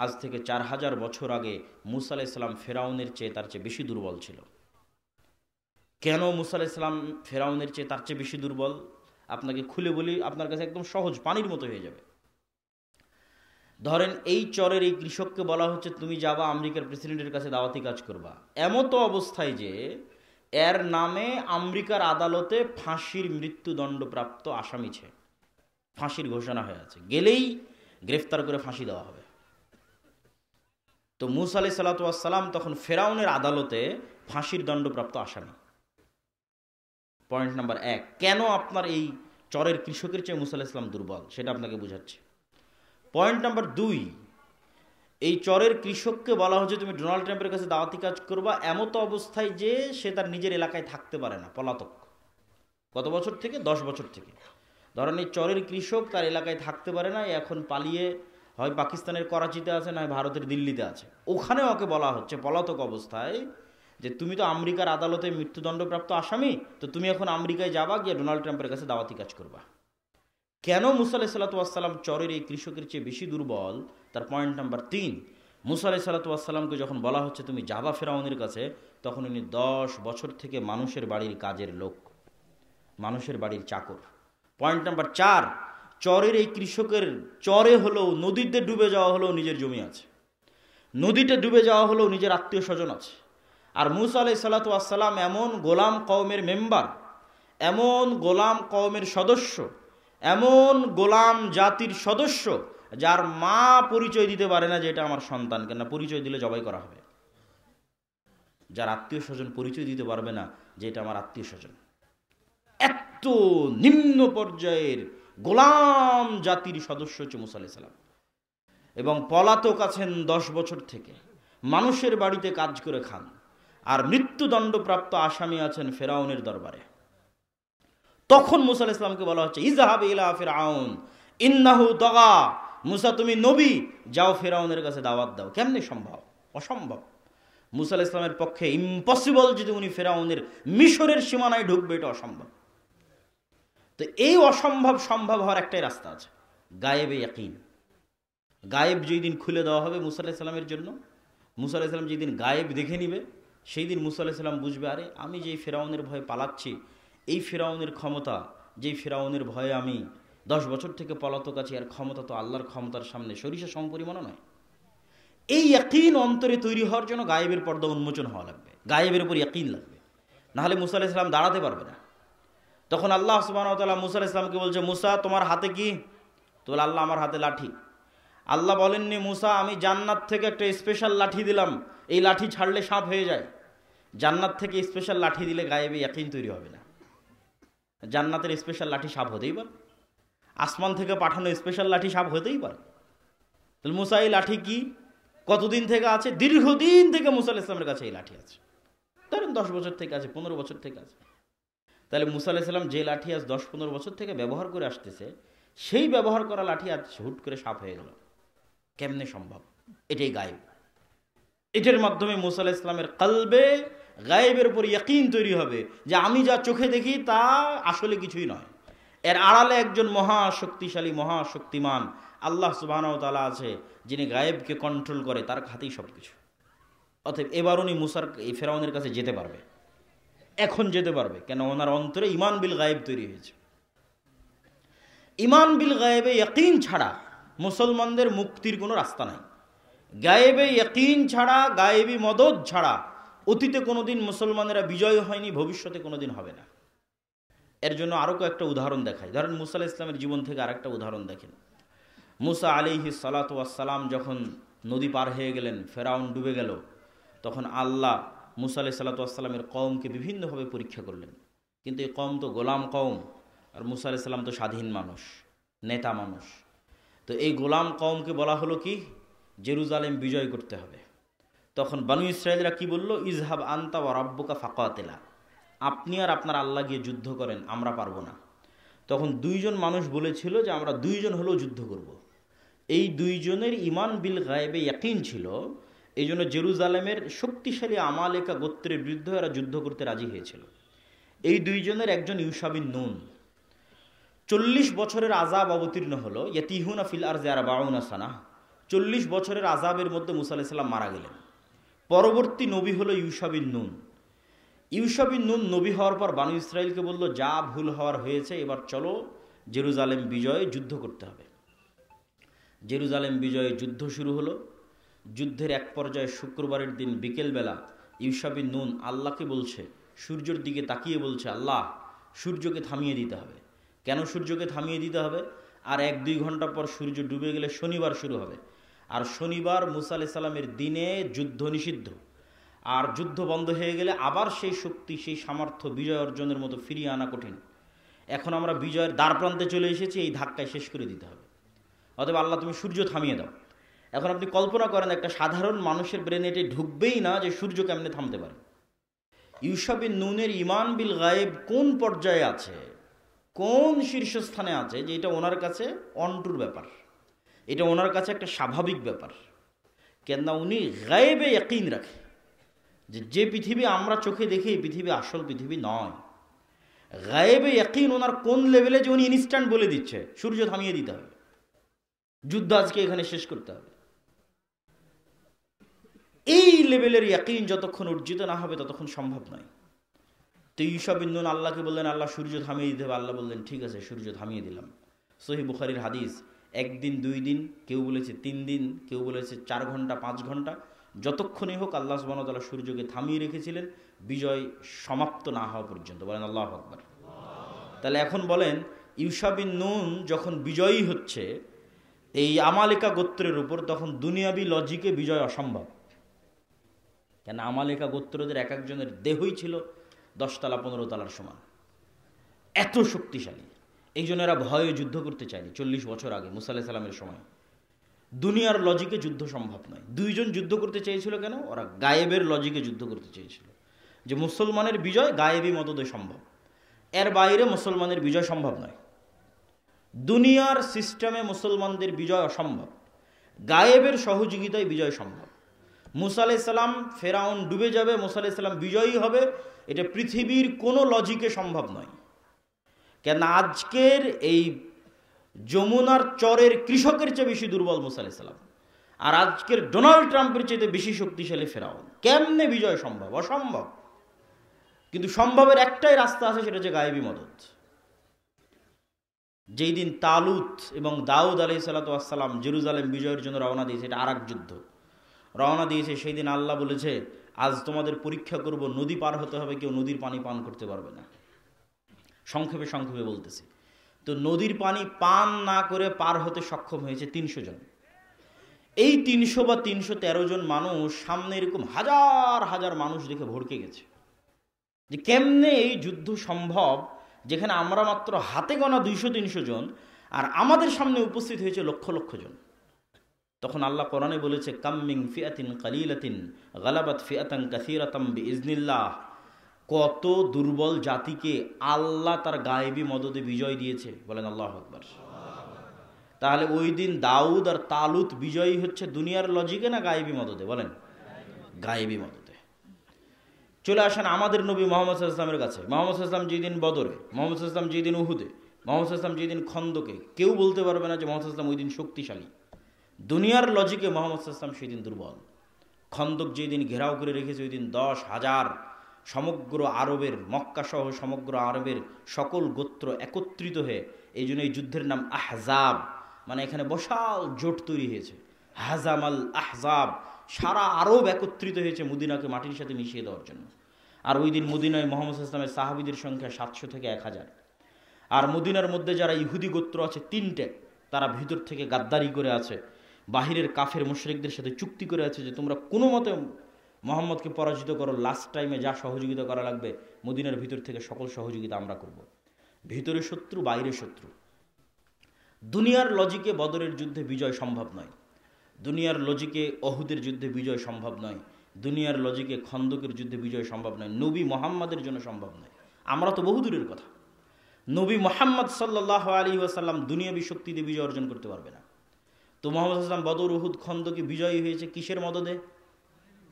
আজ থেকে 4000 বছর আগে মুসা আলাইহিস সালাম ফেরাউনের চেয়ে তার চেয়ে বেশি দুর্বল ছিল। কেন মুসা আলাইহিস সালাম ফেরাউনের চেয়ে তার চেয়ে বেশি দুর্বল? আপনাকে খুলে বলি, আপনার কাছে একদম সহজ, পানির মতো হয়ে যাবে। ধরেন এই চরের এই কৃষককে বলা হচ্ছে তুমি যাবা আমেরিকার প্রেসিডেন্টের কাছে দাওয়াতি কাজ করবা, এমতো অবস্থায় যে এর নামে আমেরিকার আদালতে ফাঁসির মৃত্যুদণ্ডপ্রাপ্ত আসামি ছে, ফাঁসির ঘোষণা হয়ে আছে, গেলেই গ্রেফতার করে ফাঁসি দেওয়া হবে। তো মুসা আলাইহিস সালাতু ওয়াস সালাম তখন ফেরাউনের আদালতে ফাঁসির দণ্ডপ্রাপ্ত আসামি। পয়েন্ট নাম্বার 1, কেন আপনার এই চরের কৃষকের চেয়ে মুসা আলাইহিস সালাম দুর্বল সেটা আপনাকে বোঝাচ্ছি। পয়েন্ট নাম্বার 2, এই চরের কৃষককে বলা হচ্ছে তুমি ডোনাল্ড ট্রাম্পের কাছে দাওয়াতি কাজ করবা, এমতো অবস্থায় যে সে তার নিজের এলাকায় থাকতে পারে না, পলাতক। কত বছর থেকে? 10 বছর থেকে। ধরেন এই চরের কৃষক তার এলাকায় থাকতে পারে না, এখন পালিয়ে হয় পাকিস্তানের করাচিতে আছে, না ভারতের দিল্লিতে আছে। ওখানে ওকে বলা হচ্ছে পলাতক অবস্থায় যে তুমি তো আমেরিকার আদালতে মৃত্যুদণ্ডপ্রাপ্ত আসামি, তো তুমি এখন আমেরিকায় যাবা, গিয়ে ডোনাল্ড ট্রাম্পের কাছে দাওয়াতি কাজ করবা। কেন মুসা আলাইহিস সালাতু ওয়াস সালাম চরের এই কৃষকের চেয়ে বেশি দুর্বল? তার পয়েন্ট নাম্বার 3, মুসা আলাইহিস সালাতু ওয়াস সালামকে যখন বলা হচ্ছে তুমি যাবা ফেরাউনের কাছে, তখন উনি 10 বছর থেকে মানুষের বাড়ির কাজের লোক, মানুষের বাড়ির চাকর। পয়েন্ট নাম্বার 4, চরের এই কৃষকের চরে হলেও, নদীতে ডুবে যাওয়া হলেও নিজের জমি আছে, নদীতে ডুবে যাওয়া হলেও নিজের আত্মীয় স্বজন আছে। আর মুসা আলাইহিস সালাতু ওয়াস সালাম এমন গোলাম কওমের মেম্বার, এমন গোলাম কওমের সদস্য, এমন গোলাম জাতির সদস্য যার মা পরিচয় দিতে পারে না যে এটা আমার সন্তান, কেন পরিচয় দিলে জবাই করা হবে। যার আত্মীয় স্বজন পরিচয় দিতে পারবে না যে এটা আমার আত্মীয় স্বজন। এত নিম্ন পর্যায়ের গোলাম জাতির সদস্য হচ্ছে মুসা আলাইহিস সালাম, এবং পলাতক আছেন 10 বছর থেকে, মানুষের বাড়িতে কাজ করে খান, আর মৃত্যুদণ্ডপ্রাপ্ত আসামি আছেন ফেরাউনের দরবারে। তখন মুসা আলাইহিস সালামকে বলা হচ্ছে ইযহাব ইলা ফিরআউন ইন্নাহু তাগা, মুসা তুমি নবী, যাও ফেরাউনের কাছে দাওয়াত দাও। কেমনে সম্ভব? অসম্ভব। মুসা আলাইহিস সালামের পক্ষে ইম্পসিবল যদি উনি ফেরাউনের মিশরের সীমানায় ঢুকবে, এটা অসম্ভব। তো এই অসম্ভব সম্ভব হওয়ার একটাই রাস্তা আছে, গায়েবে ইয়াকিন। গায়েব যেই দিন খুলে দেওয়া হবে মুসা আলাইহিস সালামের জন্য, মুসা আলাইহিস সালাম যেই দিন গায়েব দেখে নিবে, সেই দিন মুসা আলাইহিস সালাম বুঝবে আরে আমি যেই ফেরাউনের ভয়ে পালাচ্ছি, এই ফেরাউনের ক্ষমতা, যেই ফেরাউনের ভয়ে আমি 10 বছর থেকে পলাতক আছি, আর ক্ষমতা তো আল্লাহর ক্ষমতার সামনে সরিষা সমপরিমাণ নয়। এই ইয়াকিন অন্তরে তৈরি হওয়ার জন্য গায়েবের পর্দা উন্মোচন হওয়া লাগবে, গায়েবের উপর ইয়াকিন লাগবে, নাহলে মুসা আলাইহিস সালাম দাঁড়াতে পারবে না। তখন আল্লাহ সুবহানাহু ওয়া তাআলা মুসা আলাইহিস সালামকে বলছে মুসা তোমার হাতে কি? তো বলে আল্লাহ আমার হাতে লাঠি। আল্লাহ বলেননি মুসা আমি জান্নাত থেকে একটা স্পেশাল লাঠি দিলাম, এই লাঠি ছাড়লে সাপ হয়ে যায়। জান্নাত থেকে স্পেশাল লাঠি দিলে গায়েবে ইয়াকিন তৈরি হবে না। জান্নাতের স্পেশাল লাঠি সাপ হতেই পারে, আসমান থেকে পাঠানো স্পেশাল লাঠি সাপ হতেই পারে। তাহলে মুসা এই লাঠি কি কতদিন থেকে আছে? দীর্ঘদিন থেকে মুসা আলাইহিস সালামের কাছে এই লাঠি আছে। ধরেন 10 বছর থেকে আছে, 15 বছর থেকে আছে। তাহলে মুসা আলাইহিস সালাম যে লাঠি আজ 10-15 বছর থেকে ব্যবহার করে আসতেছে, সেই ব্যবহার করা লাঠি আজ হুট করে সাপ হয়ে গেল, কেমনে সম্ভব? এটাই গায়েব। এটার মাধ্যমে মুসা আলাইহিস সালামের কলবে গায়েবের উপর ইয়াকিন তৈরি হবে যে আমি যা চোখে দেখি তা আসলে কিছুই নয়, এর আড়ালে একজন মহাশক্তিশালী মহাশক্তিমান আল্লাহ সুবহানাহু ওয়া তাআলা আছে, যিনি গায়েবকে কন্ট্রোল করে, তার হাতেই সব কিছু। অতএব এবার উনি মুসার এই ফেরাউনের কাছে যেতে পারবে, এখন যেতে পারবে, কেন ওনার অন্তরে ইমান বিল গায়েব তৈরি হয়েছে। ইমান বিল গায়েবে ইয়াকিন ছাড়া মুসলমানদের মুক্তির কোনো রাস্তা নাই। গায়েবে ইয়াকিন ছাড়া, গায়েবী মদদ ছাড়া অতীতে কোনোদিন মুসলমানেরা বিজয় হয়নি, ভবিষ্যতে কোনোদিন হবে না। এর জন্য আরও কয়েকটা উদাহরণ দেখায়। ধরেন মুসা আলাইহিস সালামের জীবন থেকে আরেকটা উদাহরণ দেখেন। মুসা আলাইহিস সালাতু ওয়াস সালাম যখন নদী পার হয়ে গেলেন, ফেরাউন ডুবে গেল, তখন আল্লাহ মুসা আলাইহিস সালাতু ওয়াস সালামের কওমকে বিভিন্নভাবে পরীক্ষা করলেন। কিন্তু এই কওম তো গোলাম কওম, আর মুসা আলাইহিস সালাম তো স্বাধীন মানুষ, নেতা মানুষ। তো এই গোলাম কওমকে বলা হলো কি, জেরুজালেম বিজয় করতে হবে। তখন বানু ইসরায়েলরা কি বলল? ইজহাব আনতা ওয়া রাব্বুকা ফাকাতিলা, আপনি আর আপনার আল্লাহ গিয়ে যুদ্ধ করেন, আমরা পারবো না। তখন দুইজন মানুষ বলেছিল যে আমরা দুইজন হলেও যুদ্ধ করব। এই দুইজনের ইমান বিল গায়েবে ইয়াকিন ছিল, এই জন্য জেরুজালেমের শক্তিশালী আমালেকা গোত্রের বিরুদ্ধে এরা যুদ্ধ করতে রাজি হয়েছিল। এই দুইজনের একজন ইউশা বিন নুন। 40 বছরের আযাব অবতীর্ণ হলো, ইয়াতিহুনা ফিল আরজি আরবাউনা সানাহ। 40 বছরের আযাবের মধ্যে মুসা আলাইহিস সালাম মারা গেলেন। পরবর্তী নবী হলো ইউশা বিন নুন। ইউশা বিন নুন নবী হওয়ার পর বানু ইসরাইলকে বলল, যা ভুল হওয়ার হয়েছে, এবার চলো জেরুজালেম বিজয়ে যুদ্ধ করতে হবে। জেরুজালেম বিজয়ে যুদ্ধ শুরু হলো। যুদ্ধের এক পর্যায়ে শুক্রবারের দিন বিকেলবেলা ইউশা বিন নুন আল্লাহকে বলছে, সূর্যের দিকে তাকিয়ে বলছে, আল্লাহ সূর্যকে থামিয়ে দিতে হবে। কেন সূর্যকে থামিয়ে দিতে হবে? আর 1-2 ঘন্টা পর সূর্য ডুবে গেলে শনিবার শুরু হবে, আর শনিবার মুসা আলাইহিস সালামের দিনে যুদ্ধ নিষিদ্ধ। আর যুদ্ধ বন্ধ হয়ে গেলে আবার সেই শক্তি, সেই সামর্থ্য বিজয় অর্জনের মতো ফিরিয়ে আনা কঠিন। এখন আমরা বিজয়ের দ্বারপ্রান্তে চলে এসেছি, এই ধাক্কায় শেষ করে দিতে হবে। অতএব আল্লাহ তুমি সূর্য থামিয়ে দাও। এখন আপনি কল্পনা করেন, একটা সাধারণ মানুষের ব্রেনে এটি ঢুকবেই না যে সূর্য কেমনে থামতে পারে। ইউশা বিন নুনের ইমান বিল গায়েব কোন পর্যায়ে আছে, কোন শীর্ষস্থানে আছে, যে এটা ওনার কাছে অন্টুর ব্যাপার, এটা ওনার কাছে একটা স্বাভাবিক ব্যাপার। কেননা উনি গায়েবে ইয়াকিন রাখে যে পৃথিবী আমরা চোখে দেখি, এই পৃথিবী আসল পৃথিবী নয়। গায়েবে ইয়াকিন ওনার কোন লেভেলে, যে উনি ইনস্ট্যান্ট বলে দিচ্ছে সূর্য থামিয়ে দিতে হবে, যুদ্ধ আজকে এখানে শেষ করতে হবে। এই লেভেলের ইয়াকিন যতক্ষণ অর্জিত না হবে ততক্ষণ সম্ভব নয়। তো ইউশা বিন নুন আল্লাহকে বললেন, আল্লাহ সূর্য থামিয়ে দিতে হবে। আল্লাহ বললেন, ঠিক আছে, সূর্য থামিয়ে দিলাম। সহিহ বুখারীর হাদিস, 1 দিন 2 দিন, কেউ বলেছে 3 দিন, কেউ বলেছে 4 ঘন্টা 5 ঘন্টা, যতক্ষণই হোক আল্লাহ সুবহানাহু ওয়া তাআলা সূর্যকে থামিয়ে রেখেছিলেন বিজয় সমাপ্ত না হওয়া পর্যন্ত। বলেন আল্লাহু আকবার। তাহলে এখন বলেন, ইউশা বিন নুন যখন বিজয়ী হচ্ছে এই আমালেকা গোত্রের উপর, তখন দুনিয়াবি লজিকে বিজয় অসম্ভব। কেন আমালেকা গোত্রদের এক একজনের দেহই ছিল 10 তলা 15 তলার সমান, এত শক্তিশালী। এই জন্য এরা ভয়ে যুদ্ধ করতে চায়নি 40 বছর আগে মুসা আলাইহিস সালামের সময়। দুনিয়ার লজিকে যুদ্ধ সম্ভব নয়। দুইজন যুদ্ধ করতে চেয়েছিল কেন? ওরা গায়েবের লজিকে যুদ্ধ করতে চেয়েছিল, যে মুসলমানের বিজয় গায়েবী মদদে সম্ভব, এর বাইরে মুসলমানের বিজয় সম্ভব নয়। দুনিয়ার সিস্টেমে মুসলমানদের বিজয় অসম্ভব, গায়েবের সহযোগিতায় বিজয় সম্ভব। মুসা আলাইহিস সালাম, ফেরাউন ডুবে যাবে, মুসা আলাইহিস সালাম বিজয়ী হবে, এটা পৃথিবীর কোনো লজিকে সম্ভব নয়। কেন আজকের এই যমুনার চরের কৃষকের চেয়ে বেশি দুর্বল মুসা আলাইহিস সালাম, আর আজকের ডোনাল্ড ট্রাম্পের চেয়ে বেশি শক্তিশালী ফেরাউন। কেমনে বিজয় সম্ভব? অসম্ভব। কিন্তু সম্ভবের একটাই রাস্তা আছে, সেটা হচ্ছে গায়েবী মদদ। যেই দিন তালুত এবং দাউদ আলাইহিস সালাতু ওয়াস সালাম জেরুজালেম বিজয়ের জন্য রওনা দিয়েছে, এটা আরেক যুদ্ধ, রওনা দিয়েছে, সেই দিন আল্লাহ বলেছে, আজ তোমাদের পরীক্ষা করব, নদী পার হতে হবে, কেউ নদীর পানি পান করতে পারবে না। সংক্ষেপে সংক্ষেপে বলতেছি, তো নদীর পানি পান না করে পার হতে সক্ষম হয়েছে 300 জন। এই 300 বা 313 জন মানুষ সামনে এরকম হাজার হাজার মানুষ দেখে ভড়কে গেছে যে কেমনে এই যুদ্ধ সম্ভব, যেখানে আমরা মাত্র হাতে গোনা 200-300 জন, আর আমাদের সামনে উপস্থিত হয়েছে লক্ষ লক্ষ জন। তখন আল্লাহ কোরআনে বলেছে, কাম্মিং ফিয়াতিন কালিলাতিন গালাবাত ফিয়াতান কাসীরাতাম বিইজনিল্লাহ। কত দুর্বল জাতিকে আল্লাহ তার গায়েবী মদদে বিজয় দিয়েছে, বলেন আল্লাহু আকবার। তাহলে ওই দিন দাউদ আর তালুত বিজয়ী হচ্ছে দুনিয়ার লজিকে না গায়েবী মদদে? বলেন, গায়েবী মদদে। চলে আসেন আমাদের নবী মুহাম্মদ সাল্লাল্লাহু আলাইহি ওয়াসাল্লামের কাছে। মুহাম্মদ সাল্লাল্লাহু আলাইহি ওয়াসাল্লাম যেদিন বদরে, মুহাম্মদ সাল্লাল্লাহু আলাইহি ওয়াসাল্লাম যেদিন উহুদে, মুহাম্মদ সাল্লাল্লাহু আলাইহি ওয়াসাল্লাম যেদিন খন্দকে, কেউ বলতে পারবে না যে মুহাম্মদ সাল্লাল্লাহু আলাইহি ওয়াসাল্লাম ওই দিন শক্তিশালী। দুনিয়ার লজিকে মুহাম্মদ সাল্লাল্লাহু আলাইহি ওয়াসাল্লাম সেদিন দুর্বল। খন্দক যেদিন ঘেরাও করে রেখেছে ওই দিন 10,000 সমগ্র আরবের, মক্কা সহ সমগ্র আরবের সকল গোত্র একত্রিত হয়ে, এই জন্য এই যুদ্ধের নাম আহজাব, মানে এখানে বিশাল জোট তৈরি হয়েছে। হাজামাল আহজাব, সারা আরব একত্রিত হয়েছে মদিনাকে মাটির সাথে মিশিয়ে দেওয়ার জন্য। আর ওই দিন মদিনায় মুহাম্মদ সাল্লাল্লাহু আলাইহি ওয়াসাল্লামের সাহাবীদের সংখ্যা 700 থেকে 1000। আর মদিনার মধ্যে যারা ইহুদি গোত্র আছে 3টে, তারা ভিতর থেকে গাদ্দারি করে আছে, বাহিরের কাফের মুশরিকদের সাথে চুক্তি করে আছে যে তোমরা কোনো মতে মুহাম্মদকে পরাজিত করো, লাস্ট টাইমে যা সহযোগিতা করা লাগবে মদিনার ভিতর থেকে সকল সহযোগিতা আমরা করব। ভিতরে শত্রু, বাইরে শত্রু। দুনিয়ার লজিকে বদরের যুদ্ধে বিজয় সম্ভব নয়, দুনিয়ার লজিকে অহুদের যুদ্ধে বিজয় সম্ভব নয়, দুনিয়ার লজিকে খন্দকের যুদ্ধে বিজয় সম্ভব নয়, নবী মুহাম্মাদের জন্য সম্ভব নয়। আমরা তো বহুদূরের কথা। নবী মুহাম্মদ সাল্লাল্লাহু আলাইহি ওয়াসাল্লাম দুনিয়াবী শক্তি দিয়ে বিজয় অর্জন করতে পারবে না। তো মুহাম্মদ সাল্লাল্লাহু আলাইহি ওয়াসাল্লাম বদর, উহুদ, খন্দকে বিজয়ী হয়েছে কিসের মদদে?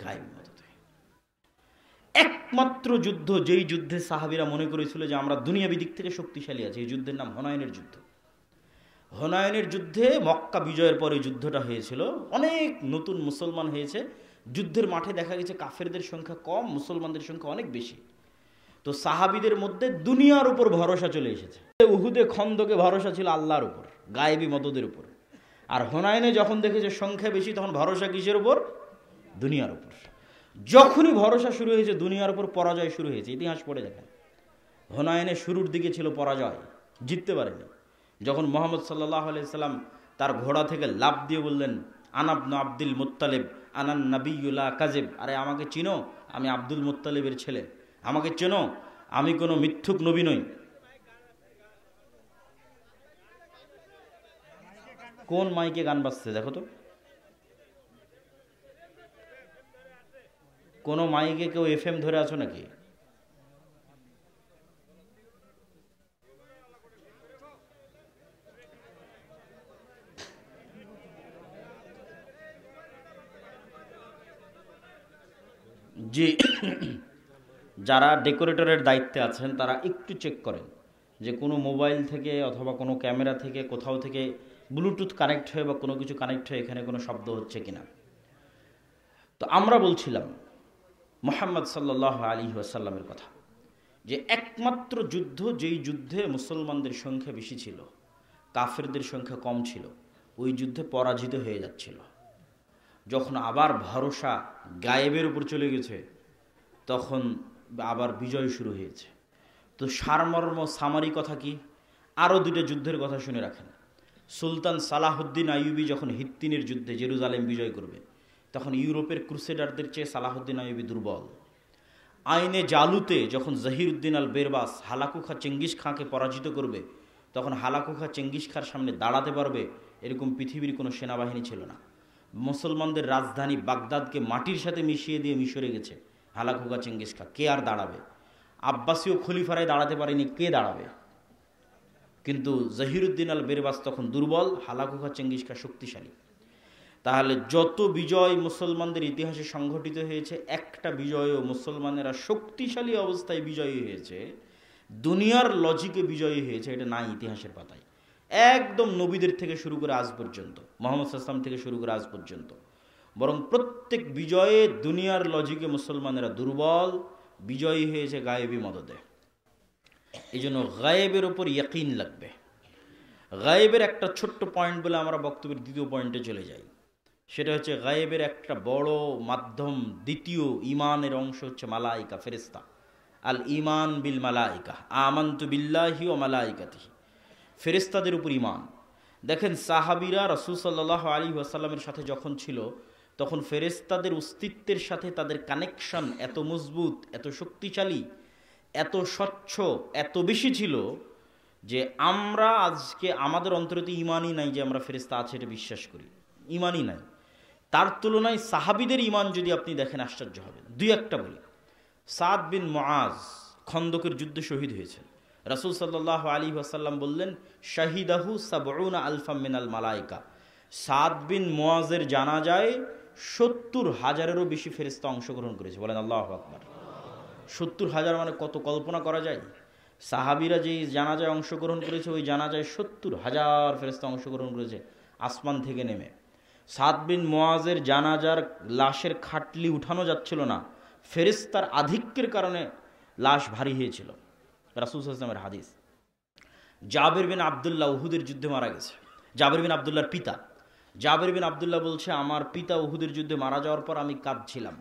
গায়েবী মদদে। একমাত্র যুদ্ধ যেই যুদ্ধে সাহাবীরা মনে করেছিল যে আমরা দুনিয়াবী দিক থেকে শক্তিশালী আছি, এই যুদ্ধের নাম হুনাইনের যুদ্ধ। হুনাইনের যুদ্ধে, মক্কা বিজয়ের পরে যুদ্ধটা হয়েছিল, অনেক নতুন মুসলমান হয়েছে। যুদ্ধের মাঠে দেখা গেছে কাফেরদের সংখ্যা কম, মুসলমানদের সংখ্যা অনেক বেশি। তো সাহাবীদের মধ্যে দুনিয়ার উপর ভরসা চলে এসেছে। উহুদে, খন্দকে ভরসা ছিল আল্লাহর উপর, গায়েবী মদদের উপর। আর হুনাইনে যখন দেখেছে সংখ্যা বেশি, তখন ভরসা কিসের উপর? দুনিয়ার উপর। যখনই ভরসা শুরু হয়েছে দুনিয়ার উপর, পরাজয় শুরু হয়েছে। ইতিহাস পড়ে দেখেন, হুনাইনে শুরুর দিকে ছিল পরাজয়, জিততে পারেনি। যখন মুহাম্মদ সাল্লাল্লাহু আলাইহি সাল্লাম তার ঘোড়া থেকে লাফ দিয়ে বললেন, আনা ইবনু আব্দুল মুত্তালিব আনান নাবিয়্যু লা কাযিব, আরে আমাকে চিনো, আমি আব্দুল মুত্তালিবের ছেলে, আমাকে চেনো, আমি কোনো মিথ্যুক নবী নই। কোন মাইকে গান বাজছে দেখো তো? কোন মাইকে কেউ এফএম ধরে আছো নাকি? জি, যারা ডেকোরেটরের দায়িত্বে আছেন তারা একটু চেক করেন যে কোনো মোবাইল থেকে অথবা কোনো ক্যামেরা থেকে, কোথাও থেকে ব্লুটুথ কানেক্ট হয়ে বা কোনো কিছু কানেক্ট হয়ে এখানে কোনো শব্দ হচ্ছে কিনা। তো আমরা বলছিলাম মুহাম্মদ সাল্লাল্লাহু আলাইহি ওয়াসাল্লামের কথা, যে একমাত্র যুদ্ধ যেই যুদ্ধে মুসলমানদের সংখ্যা বেশি ছিল, কাফেরদের সংখ্যা কম ছিল, ওই যুদ্ধে পরাজিত হয়ে যাচ্ছিল। যখন আবার ভরসা গায়েবের উপর চলে গেছে, তখন আবার বিজয় শুরু হয়েছে। তো সারমর্ম, সামারি কথা কি? আরও 2টা যুদ্ধের কথা শুনে রাখেন। সুলতান সালাহুদ্দিন আইয়ুবী যখন হিত্তিনের যুদ্ধে জেরুজালেম বিজয় করবে, তখন ইউরোপের ক্রুসেডারদের চেয়ে সালাহুদ্দিন আইয়ুবী দুর্বল। আইনে জালুতে যখন জহিরুদ্দিন আল বেরবাস হালাকু খা চেঙ্গিস খাঁকে পরাজিত করবে, তখন হালাকু খা চেঙ্গিস খাঁর সামনে দাঁড়াতে পারবে এরকম পৃথিবীর কোনো সেনাবাহিনী ছিল না। মুসলমানদের রাজধানী বাগদাদকে মাটির সাথে মিশিয়ে দিয়ে মিশরে গেছে হালাকু খা চেঙ্গিস খাঁ, কে আর দাঁড়াবে? আব্বাসীয় খলিফারাই দাঁড়াতে পারেনি, কে দাঁড়াবে? কিন্তু জহিরুদ্দিন আল বেরবাস তখন দুর্বল, হালাকু খা চেঙ্গিস খাঁ শক্তিশালী। তাহলে যত বিজয় মুসলমানদের ইতিহাসে সংঘটিত হয়েছে, একটা বিজয়ও মুসলমানেরা শক্তিশালী অবস্থায় বিজয়ী হয়েছে, দুনিয়ার লজিকে বিজয়ী হয়েছে, এটা নাই ইতিহাসের পাতায়। একদম নবীদের থেকে শুরু করে আজ পর্যন্ত, মুহাম্মদ সাল্লাল্লাহু আলাইহি ওয়াসাল্লাম থেকে শুরু করে আজ পর্যন্ত, বরং প্রত্যেক বিজয়ে দুনিয়ার লজিকে মুসলমানেরা দুর্বল, বিজয়ী হয়েছে গায়েবী মদদে। এই জন্য গায়েবের ওপর ইয়াকিন লাগবে। গায়েবের একটা ছোট্ট পয়েন্ট বলে আমরা বক্তব্যের দ্বিতীয় পয়েন্টে চলে যাই। সেটা হচ্ছে গায়েবের একটা বড় মাধ্যম, দ্বিতীয় ইমানের অংশ হচ্ছে মালাইকা, ফেরেশতা। আল ইমান বিল মালাইকা, আমানতু বিল্লাহি ওয়া মালাইকাতিহি, ফেরেশতাদের উপর ইমান। দেখেন সাহাবীরা রাসূল সাল্লাল্লাহু আলাইহি ওয়াসাল্লামের সাথে যখন ছিল, তখন ফেরেশতাদের অস্তিত্বের সাথে তাদের কানেকশন এত মজবুত, এত শক্তিশালী, এত স্বচ্ছ, এত বেশি ছিল যে আমরা আজকে আমাদের অন্তরে তো ইমানই নাই যে আমরা ফেরেশতা আছে এটা বিশ্বাস করি। ইমানই নাই। তার তুলনায় সাহাবিদের ইমান যদি আপনি দেখেন আশ্চর্য হবেন। দুই একটা বলি। সাদ বিন মুআজ খন্দকের যুদ্ধে শহীদ হয়েছেন। রাসূল সাল্লাল্লাহু আলাইহি ওয়াসাল্লাম বললেন, শাহিদাহু সাবউনা আলফাম মিনাল মালায়েকা। সাদ বিন মুআজের জানাজায় 70,000-এরও বেশি ফেরেশতা অংশগ্রহণ করেছে। বলেন আল্লাহু আকবার। 70,000 মানে কত, কল্পনা করা যায়? সাহাবীরা যেই জানাজায় অংশগ্রহণ করেছে, ওই জানাজায় 70,000 ফেরেশতা অংশগ্রহণ করেছে আসমান থেকে নেমে। সাদ বিন মুআজের জানাজার লাশের খাটলি উঠানো যাচ্ছিল না, ফেরেশতার আধিক্যের কারণে লাশ ভারী হয়েছিল। রাসূল সাল্লাল্লাহু আলাইহি ওয়াসাল্লামের হাদিস। জাবের বিন আব্দুল্লাহ উহুদের যুদ্ধে মারা গেছে। জাবের বিন আব্দুল্লাহর পিতা। জাবের বিন আব্দুল্লাহ বলছে, আমার পিতা উহুদের যুদ্ধে মারা যাওয়ার পর আমি কাঁদছিলাম।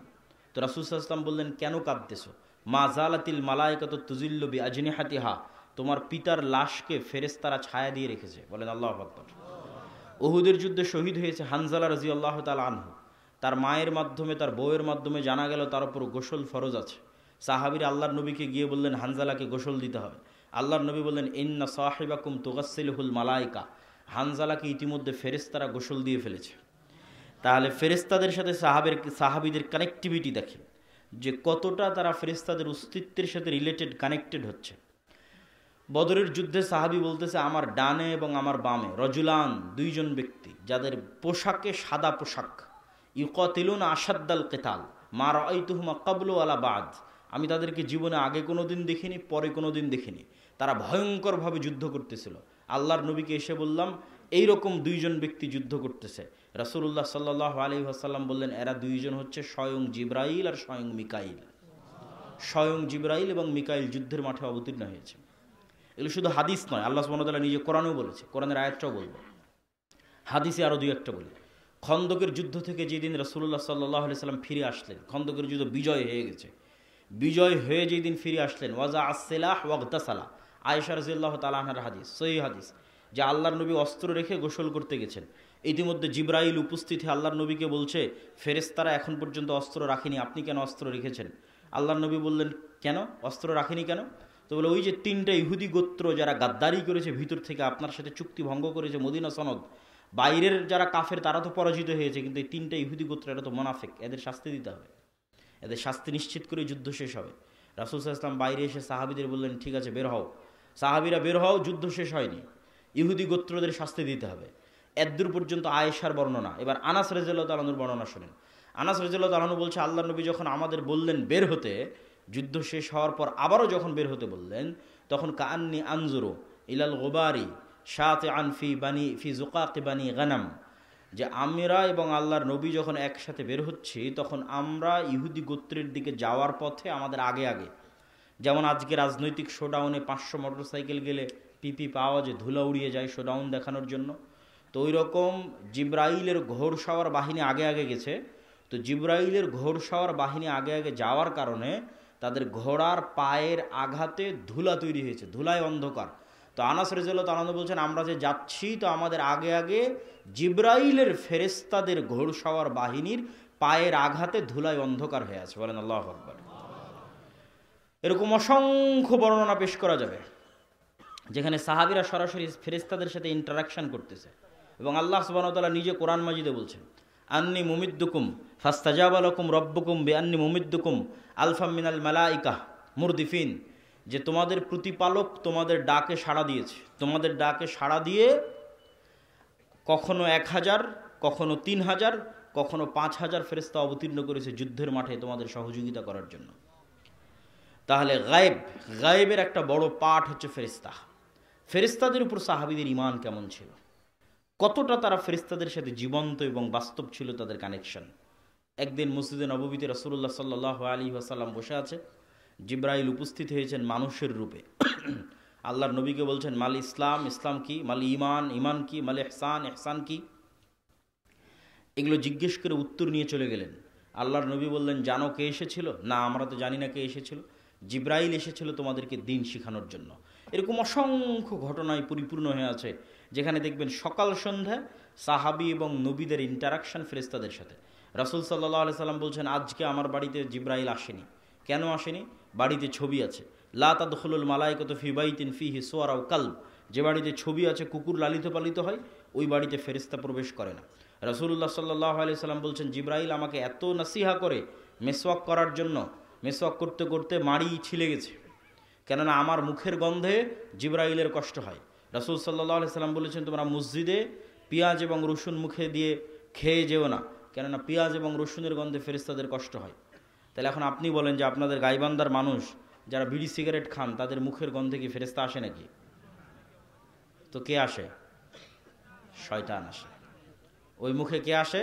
তো রাসূল সাল্লাল্লাহু আলাইহি ওয়াসাল্লাম বললেন, কেন কাঁদতেছো? মা জালাতিল মালায়েকাতু তুজিল্লু বিআজনিহাতিহা। তোমার পিতার লাশকে ফেরেশতারা ছায়া দিয়ে রেখেছে। বলেন আল্লাহু আকবার। উহুদের যুদ্ধে শহীদ হয়েছে হানজালা রাদিয়াল্লাহু তাআলা আনহু। তার মায়ের মাধ্যমে, তার বউয়ের মাধ্যমে জানা গেল তার উপর গোসল ফরজ আছে। সাহাবীরা আল্লাহর নবীকে গিয়ে বললেন, হানজালাকে গোসল দিতে হবে। আল্লাহর নবী বললেন, ইন্না সাহিবাকুম তুগাসসিলুহুল মালায়েকা। হানজালাকে ইতিমধ্যে ফেরেশতারা গোসল দিয়ে ফেলেছে। তাহলে ফেরেশতাদের সাথে সাহাবীদের কানেক্টিভিটি দেখেন যে কতটা তারা ফেরেশতাদের অস্তিত্বের সাথে রিলেটেড, কানেক্টেড হচ্ছে। বদরের যুদ্ধে সাহাবী বলতেছে, আমার ডানে এবং আমার বামে রজুলান, দুইজন ব্যক্তি যাদের পোশাকে সাদা পোশাক, ইউকাতিলুনা আশাদ্দাল কিতাল মা রাআইতুহুমা ক্বাবলু ওয়ালা বাদ। আমি তাদেরকে জীবনে আগে কোনো দিন দেখিনি, পরে কোনো দিন দেখিনি। তারা ভয়ঙ্করভাবে যুদ্ধ করতেছিল। আল্লাহর নবীকে এসে বললাম, এইরকম দুইজন ব্যক্তি যুদ্ধ করতেছে। রাসূলুল্লাহ সাল্লাল্লাহু আলাইহি ওয়াসাল্লাম বললেন, এরা দুইজন হচ্ছে স্বয়ং জিবরাইল আর স্বয়ং মিকাইল। স্বয়ং জিবরাইল এবং মিকাইল যুদ্ধের মাঠে অবতীর্ণ হয়েছে। এগুলো শুধু হাদিস নয়, আল্লাহ সুবহানাহু ওয়া তাআলা নিজে কোরআনেও বলেছে। কোরআনের আয়াতটাও বলবো, হাদিসে আরও দুই একটা বলি। খন্দকের যুদ্ধ থেকে যেদিন রাসূলুল্লাহ সাল্লাল্লাহু আলাইহি ওয়াসাল্লাম ফিরে আসলেন, খন্দকের যুদ্ধ বিজয় হয়ে গেছে। বিজয় হয়ে যেদিন ফিরে আসলেন, ওয়াজা আসসিলাহ ওয়াগতাসালা। আয়েশা রাদিয়াল্লাহু তাআলা আনহার হাদিস, সহিহ হাদিস, যে আল্লাহর নবী অস্ত্র রেখে গোসল করতে গেছেন। ইতিমধ্যে জিবরাইল উপস্থিত হয়ে আল্লাহর নবীকে বলছে, ফেরেশতারা এখন পর্যন্ত অস্ত্র রাখেনি, আপনি কেন অস্ত্র রেখেছেন? আল্লাহর নবী বললেন, কেন অস্ত্র রাখেনি কেন? তো বলে, ওই যে 3টা ইহুদি গোত্র যারা গাদ্দারি করেছে, ভিতর থেকে আপনার সাথে চুক্তি ভঙ্গ করেছে, মদিনা সনদ, বাইরের যারা কাফের তারা তো পরাজিত হয়েছে, কিন্তু এই 3টা ইহুদি গোত্র, এরা তো মুনাফিক, এদের শাস্তি দিতে হবে। এদের শাস্তি নিশ্চিত করে যুদ্ধ শেষ হবে। রাসূল সাল্লাল্লাহু আলাইহি ওয়াসাল্লাম বাইরে এসে সাহাবীদের বললেন, ঠিক আছে বের হও। সাহাবীরা বের হও, যুদ্ধ শেষ হয়নি, ইহুদি গোত্রদের শাস্তি দিতে হবে। এদ্দূর পর্যন্ত আয়েশার বর্ণনা। এবার আনাস রাদিয়াল্লাহু তাআলা আনহুর বর্ণনা শুনেন। আনাস রাদিয়াল্লাহু তাআলা আনহু বলছে, আল্লাহর নবী যখন আমাদের বললেন বের হতে, যুদ্ধ শেষ হওয়ার পর আবারও যখন বের হতে বললেন, তখন কাআন্নী আনজুরু ইলাল গুবারি শাতিআন ফি যুকাকি বানি গানাম, যে আমরা এবং আল্লাহর নবী যখন একসাথে বের হচ্ছি, তখন আমরা ইহুদি গোত্রের দিকে যাওয়ার পথে আমাদের আগে আগে, যেমন আজকে রাজনৈতিক শোডাউনে 500 মোটরসাইকেল গেলে পিপি পাওয়া যে ধুলা উড়িয়ে যায় শোডাউন দেখানোর জন্য, তো ওই রকম জিবরাইলের ঘোড়সাওয়ার বাহিনী আগে আগে গেছে। তো জিবরাইলের ঘোড়সাওয়ার বাহিনী আগে আগে যাওয়ার কারণে তাদের ঘোড়ার পায়ের আঘাতে ধুলা তৈরি হয়েছে, ধুলায় অন্ধকার। তো আনাস রাদিয়াল্লাহু তাআলা বলছেন, আমরা যে যাচ্ছি, তো আমাদের আগে আগে জিবরাইলের ফেরেশতাদের ঘোড়সাওয়ার বাহিনীর পায়ের আঘাতে ধুলায় অন্ধকার হয়ে আছে। বলেন আল্লাহু আকবার। এরকম অসংখ্য বর্ণনা পেশ করা যাবে, যেখানে সাহাবীরা সরাসরি ফেরেশতাদের সাথে ইন্টারাকশন করতেছে। এবং আল্লাহ সুবহানাহু ওয়া তাআলা নিজে কোরআন মাজিদে বলছেন, আন্নী মুমিদ্দুকুম ফাস্তাজাবা লাকুম রাব্বুকুম বিআন্নী মুমিদ্দুকুম আলফাম মিনাল মালাইকা মুরদিফিন, যে তোমাদের প্রতিপালক তোমাদের ডাকে সাড়া দিয়েছে। তোমাদের ডাকে সাড়া দিয়ে কখনো 1000, কখনো 3000, কখনো 5000 ফেরেশতা অবতীর্ণ করেছে যুদ্ধের মাঠে তোমাদের সহযোগিতা করার জন্য। তাহলে গায়েবের একটা বড় পাঠ হচ্ছে ফেরেশতা। ফেরেশতাদের উপর সাহাবীদের ঈমান কেমন ছিল, কতটা তারা ফেরেশতাদের সাথে জীবন্ত এবং বাস্তব ছিল তাদের কানেকশন। একদিন মসজিদে নববীতে রাসূলুল্লাহ সাল্লাল্লাহু আলাইহি ওয়াসাল্লাম বসে আছে, জিবরাইল উপস্থিত হয়েছেন মানুষের রূপে। আল্লাহর নবীকে বলছেন, মাল ইসলাম, ইসলাম কি? মাল ঈমান, ঈমান কি? মাল ইহসান, ইহসান কি? এগুলো জিজ্ঞেস করে উত্তর নিয়ে চলে গেলেন। আল্লাহর নবী বললেন, জানো কে এসেছিল? না, আমরা তো জানি না কে এসেছিল। জিবরাইল এসেছিল তোমাদেরকে দিন শেখানোর জন্য। এরকম অসংখ্য ঘটনায় পরিপূর্ণ হয়ে আছে, যেখানে দেখবেন সকাল সন্ধ্যা সাহাবী এবং নবীদের ইন্টারাকশন ফেরেশতাদের সাথে। রাসূল সাল্লাল্লাহু আলাইহি সাল্লাম বলছেন, আজকে আমার বাড়িতে জিবরাইল আসেনি। কেন আসেনি? বাড়িতে ছবি আছে। লা তাদখুলুল মালায়েকাতু ফি বাইতিন ফিহি সুওয়ার আও কালব, যে বাড়িতে ছবি আছে, কুকুর লালিত পালিত হয়, ওই বাড়িতে ফেরেশতা প্রবেশ করে না। রাসূলুল্লাহ সাল্লাল্লাহু আলাইহি সাল্লাম বলছেন, জিবরাইল আমাকে এত নসিহা করে মেসওয়াক করার জন্য, মেসওয়াক করতে করতে মাড়ি ছিলে গেছে, কেননা আমার মুখের গন্ধে জিবরাইলের কষ্ট হয়। রাসূল সাল্লাল্লাহু আলাইহি সাল্লাম বলেছেন, তোমরা মসজিদে পেঁয়াজ এবং রসুন মুখে দিয়ে খেয়ে যেও না, কেননা পেঁয়াজ এবং রসুনের গন্ধে ফেরেশতাদের কষ্ট হয়। তাহলে এখন আপনি বলেন যে আপনাদের গাইবান্ধার মানুষ যারা বিড়ি সিগারেট খান, তাদের মুখের গন্ধে কি ফেরেশতা আসে নাকি? তো কে আসে? শয়তান আসে। ওই মুখে কে আসে?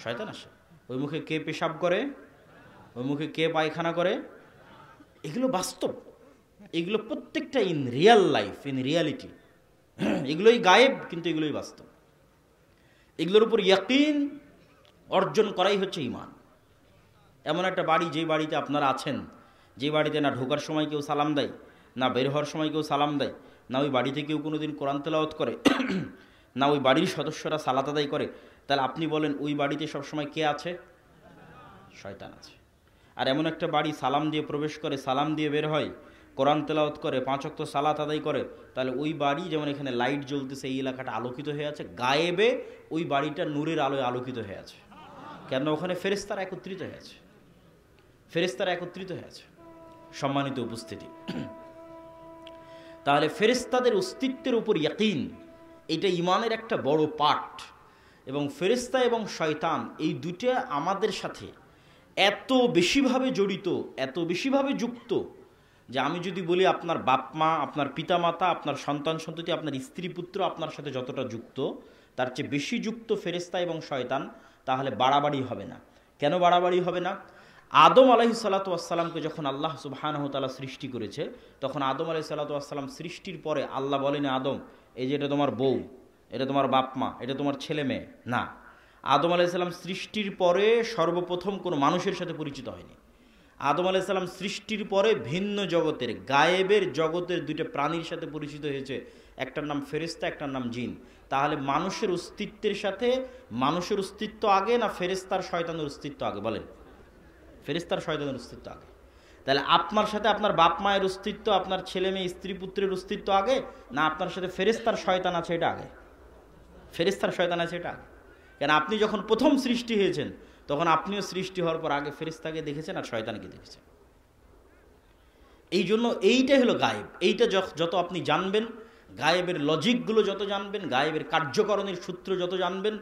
শয়তান আসে। ওই মুখে কে পেশাব করে? ওই মুখে কে পায়খানা করে? এগুলো বাস্তব, এগুলো প্রত্যেকটা in Real life, in reality. এগুলোই গায়েব, কিন্তু এগুলোই বাস্তব। এগুলোর উপর ইয়াকিন অর্জন করাই হচ্ছে ঈমান। এমন একটা বাড়ি, যেই বাড়িতে আপনারা আছেন, যে বাড়িতে না ঢোকার সময় কেউ সালাম দেয়, না বের হওয়ার সময় কেউ সালাম দেয়, না ওই বাড়িতে কেউ কোনোদিন কোরআন তেলাওয়াত করে, না ওই বাড়ির সদস্যরা সালাত আদায় করে, তাহলে আপনি বলেন ওই বাড়িতে সবসময় কে আছে? শয়তান আছে। আর এমন একটা বাড়ি সালাম দিয়ে প্রবেশ করে, সালাম দিয়ে বের হয়, কোরআন তেলাওয়াত করে, 5 ওয়াক্ত সালাত আদায় করে, তাহলে ওই বাড়ি, যেমন এখানে লাইট জ্বলতেছে, এই এলাকাটা আলোকিত হয়ে আছে, গায়েবে ওই বাড়িটা নূরের আলোয় আলোকিত হয়ে আছে। কেন? ওখানে ফেরেশতারা একত্রিত হয়ে আছে, ফেরেশতারা একত্রিত হয়ে আছে। সম্মানিত উপস্থিতি, তাহলে ফেরেশতাদের অস্তিত্বের উপর ইয়াকিন, এটা ঈমানের একটা বড় পার্ট। এবং ফেরেশতা এবং শয়তান এই দুটো আমাদের সাথে এত বেশিভাবে জড়িত, এত বেশিভাবে যুক্ত, যে আমি যদি বলি আপনার বাপ মা, আপনার পিতামাতা, আপনার সন্তান সন্ততি, আপনার স্ত্রী পুত্র আপনার সাথে যতটা যুক্ত, তার চেয়ে বেশি যুক্ত ফেরেশতা এবং শয়তান, তাহলে বাড়াবাড়ি হবে না। কেন বাড়াবাড়ি হবে না? আদম আলাইহিসসালাতু ওয়াসসালামকে যখন আল্লাহ সুবহানাহু ওয়া তাআলা সৃষ্টি করেছে, তখন আদম আলাইহিসসালাতু ওয়াসসালাম সৃষ্টির পরে আল্লাহ বলেন, আদম, এই যে এটা তোমার বউ, এটা তোমার বাপ মা, এটা তোমার ছেলে মেয়ে না। আদম আলাইহিসসালাম সৃষ্টির পরে সর্বপ্রথম কোনো মানুষের সাথে পরিচিত হয়নি। আদম আলাইহিসসালাম সৃষ্টির পরে ভিন্ন জগতের, গায়েবের জগতের দুইটা প্রাণীর সাথে পরিচিত হয়েছে, একটার নাম ফেরেশতা, একটার নাম জিন। তাহলে মানুষের অস্তিত্বের সাথে মানুষের অস্তিত্ব আগে, না ফেরেশতার শয়তানের অস্তিত্ব আগে? বলেন, ফেরেশতার শয়তানের অস্তিত্ব আগে। তাহলে আপনার সাথে আপনার বাপ মায়ের অস্তিত্ব, আপনার ছেলে মেয়ে স্ত্রী পুত্রের অস্তিত্ব আগে, না আপনার সাথে ফেরেশতার শয়তান আছে এটা আগে? ফেরেশতার শয়তান আছে এটা আগে। কেন? আপনি যখন প্রথম সৃষ্টি হয়েছেন, তখন আপনিও সৃষ্টি হওয়ার পর আগে ফেরেশতাকে দেখেছেন আর শয়তানকে দেখেছেন। এই জন্য এইটাই হলো গায়েব। এইটা যত আপনি জানবেন, গায়েবের লজিকগুলো যত জানবেন, গায়েবের কার্যকরণের সূত্র যত জানবেন,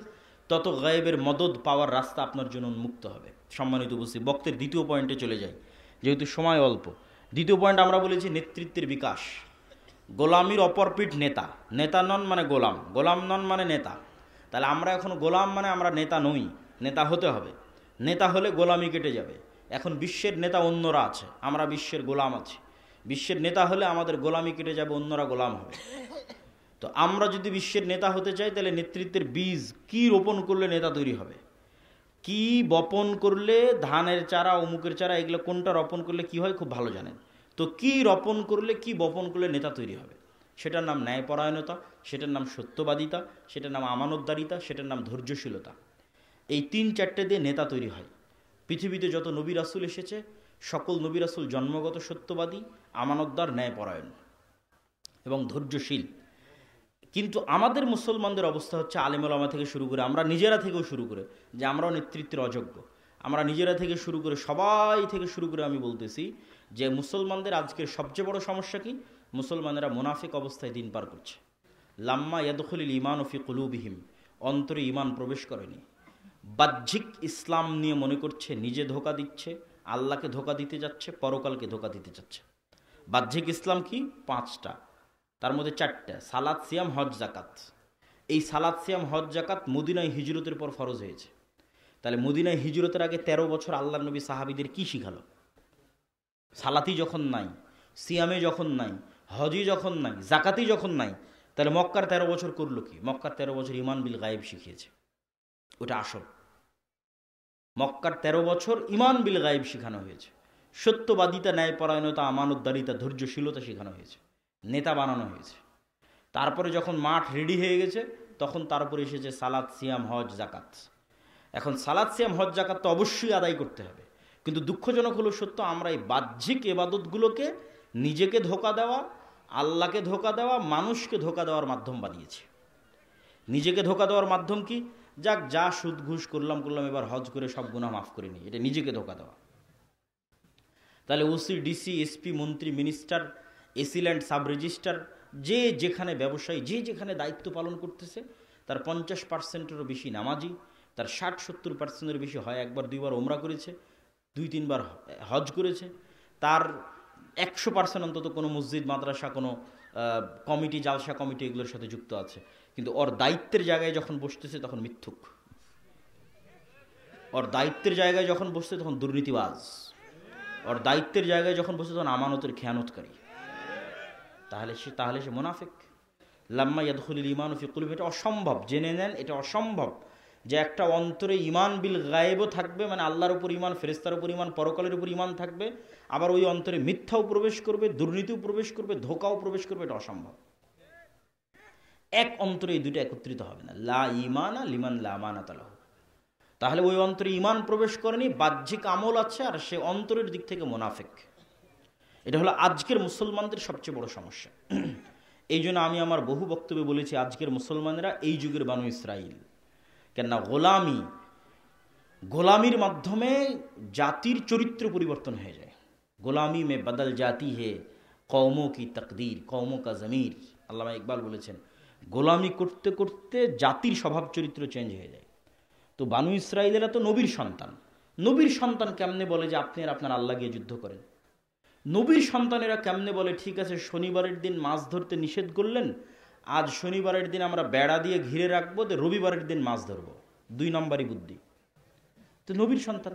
তত গায়েবের মদদ পাওয়ার রাস্তা আপনার জন্য উন্মুক্ত হবে। সম্মানিত উপস্থিতি, বক্তের দ্বিতীয় পয়েন্টে চলে যাই, যেহেতু সময় অল্প। দ্বিতীয় পয়েন্ট আমরা বলেছি নেতৃত্বের বিকাশ। গোলামির অপরপিঠ নেতা। নেতা নন মানে গোলাম, গোলাম নন মানে নেতা। তাহলে আমরা এখন গোলাম মানে আমরা নেতা নই, নেতা হতে হবে। নেতা হলে গোলামি কেটে যাবে। এখন বিশ্বের নেতা অন্যরা আছে, আমরা বিশ্বের গোলাম আছি। বিশ্বের নেতা হলে আমাদের গোলামি কেটে যাবে, অন্যরা গোলাম হবে। তো আমরা যদি বিশ্বের নেতা হতে চাই, তাহলে নেতৃত্বের বীজ কি রোপণ করলে নেতা তৈরি হবে, কি বপন করলে, ধানের চারা, অমুকের চারা, এগুলো কোনটা রোপণ করলে কি হয় খুব ভালো জানেন। তো কি রোপণ করলে, কি বপন করলে নেতা তৈরি হবে? সেটার নাম ন্যায়পরায়ণতা, সেটার নাম সত্যবাদিতা, সেটার নাম আমানতদারিতা, সেটার নাম ধৈর্যশীলতা। এই 3-4টে দিয়ে নেতা তৈরি হয়। পৃথিবীতে যত নবী রাসূল এসেছে, সকল নবী রাসূল জন্মগত সত্যবাদী, আমানতদার, ন্যায়পরায়ণ এবং ধৈর্যশীল। কিন্তু আমাদের মুসলমানদের অবস্থা হচ্ছে, আলেম ওলামা থেকে শুরু করে, আমরা নিজেরা থেকেও শুরু করে, যে আমরাও নেতৃত্বের অযোগ্য। আমরা নিজেরা থেকে শুরু করে, সবাই থেকে শুরু করে আমি বলতেছি যে মুসলমানদের আজকের সবচেয়ে বড় সমস্যা কি? মুসলমানেরা মুনাফিক অবস্থায় দিন পার করছে। লাম্মা ইয়াদখুলুল ঈমানু ফি কুলুবিহিম, অন্তরে ঈমান প্রবেশ করেনি। বাহ্যিক ইসলাম নিয়ে মনে করছে নিজে ধোঁকা দিচ্ছে, আল্লাহকে ধোঁকা দিতে যাচ্ছে, পরকালকে ধোঁকা দিতে যাচ্ছে। বাহ্যিক ইসলাম কি? 5টা, তার মধ্যে 4টা, সালাত, সিয়াম, হজ, জাকাত। এই সালাত, সিয়াম, হজ, জাকাত মদিনায় হিজরতের পর ফরজ হয়েছে। তাহলে মদিনায় হিজরতের আগে 13 বছর আল্লাহর নবী সাহাবীদের কি শিখালো? সালাতি যখন নাই, সিয়ামে যখন নাই, হজই যখন নাই, জাকাতি যখন নাই, তাহলে মক্কার 13 বছর করলো কি? মক্কার 13 বছর ঈমান বিল গায়েব শিখিয়েছে, ওটা আসল। মক্কার 13 বছর ঈমান বিল গায়েব শেখানো হয়েছে, সত্যবাদিতা, ন্যায়পরায়ণতা, আমানতদারিতা, ধৈর্যশীলতা শেখানো হয়েছে, নেতা বানানো হয়েছে। তারপরে যখন মাঠ রেডি হয়ে গেছে, তখন তারপরে এসেছে সালাত, সিয়াম, হজ, জাকাত। এখন সালাত, সিয়াম, হজ, জাকাত তো অবশ্যই আদায় করতে হবে, কিন্তু দুঃখজনক হলো সত্য, আমরা এই বাহ্যিক ইবাদতগুলোকে নিজেকে ধোঁকা দেওয়া, আল্লাহকে ধোঁকা দেওয়া, মানুষকে ধোঁকা দেওয়ার মাধ্যম বানিয়েছি। নিজেকে ধোঁকা দেওয়ার মাধ্যম কি? যাক যা সুদ ঘুষ করলাম এবার হজ করে সব গুনাহ মাফ করে নিই, এটা নিজেকে ধোকা দেওয়া। তাহলে ওসি, ডিসি, এসপি, মন্ত্রী, মিনিস্টার, এসিল্যান্ড, সাব রেজিস্ট্রার, যে যেখানে ব্যবসায়ী, যে যেখানে দায়িত্ব পালন করতেছে, তার 50%-এরও বেশি নামাজি, তার 60-70%-এর বেশি হয় একবার দুইবার ওমরা করেছে, 2-3 বার হজ করেছে, তার 100% অন্তত কোনো মসজিদ, মাদ্রাসা, কোনো কমিটি, জালসা কমিটি এগুলোর সাথে যুক্ত আছে। কিন্তু ওর দায়িত্বের জায়গায় যখন বসতেছে তখন মিথ্যুক, ওর দায়িত্বের জায়গায় যখন বসছে তখন দুর্নীতিবাজ, ওর দায়িত্বের জায়গায় যখন বসে তখন আমানতের খেয়ানতকারী। তাহলে সে মুনাফিক। লাম্মা ইয়াদখুলুল ঈমানু ফি কুলুবি, এটা অসম্ভব, জেনে নেন এটা অসম্ভব যে একটা অন্তরে ঈমান বিল গায়েবও থাকবে, মানে আল্লাহর উপর ঈমান, ফেরেশতার উপর ঈমান, পরকালের উপর ঈমান থাকবে, আবার ওই অন্তরে মিথ্যাও প্রবেশ করবে, দুর্নীতিও প্রবেশ করবে, ধোঁকাও প্রবেশ করবে, এটা অসম্ভব। এক অন্তরে এই দুটো একত্রিত হবে না। লা ঈমানা লিমান লা আমানাতা লাহু। তাহলে ওই অন্তরে ঈমান প্রবেশ করেনি, বাহ্যিক আমল আছে, আর সে অন্তরের দিক থেকে মুনাফিক। এটা হলো আজকের মুসলমানদের সবচেয়ে বড় সমস্যা। এই জন্য আমি আমার বহু বক্তব্যে বলেছি, আজকের মুসলমানেরা এই যুগের বানু ইসরাইল। কেননা গোলামির মাধ্যমে জাতির চরিত্র পরিবর্তন হয়ে যায়। গোলামি মে বদল জাতি হে কওমো কি তকদির, কওমো কা জমির। আল্লামা ইকবাল বলেছেন, গোলামি করতে করতে জাতির স্বভাব চরিত্র চেঞ্জ হয়ে যায়। তো বানু ইসরাইলেরা তো নবীর সন্তান। নবীর সন্তান কেমনে বলে যে আপনি আর আপনার আল্লাহ গিয়ে যুদ্ধ করেন? নবীর সন্তানেরা কেমনে বলে ঠিক আছে শনিবারের দিন মাছ ধরতে নিষেধ করলেন, আজ শনিবারের দিন আমরা বেড়া দিয়ে ঘিরে রাখবো, রবিবারের দিন মাছ ধরবো? 2 নম্বরই বুদ্ধি। তো নবীর সন্তান,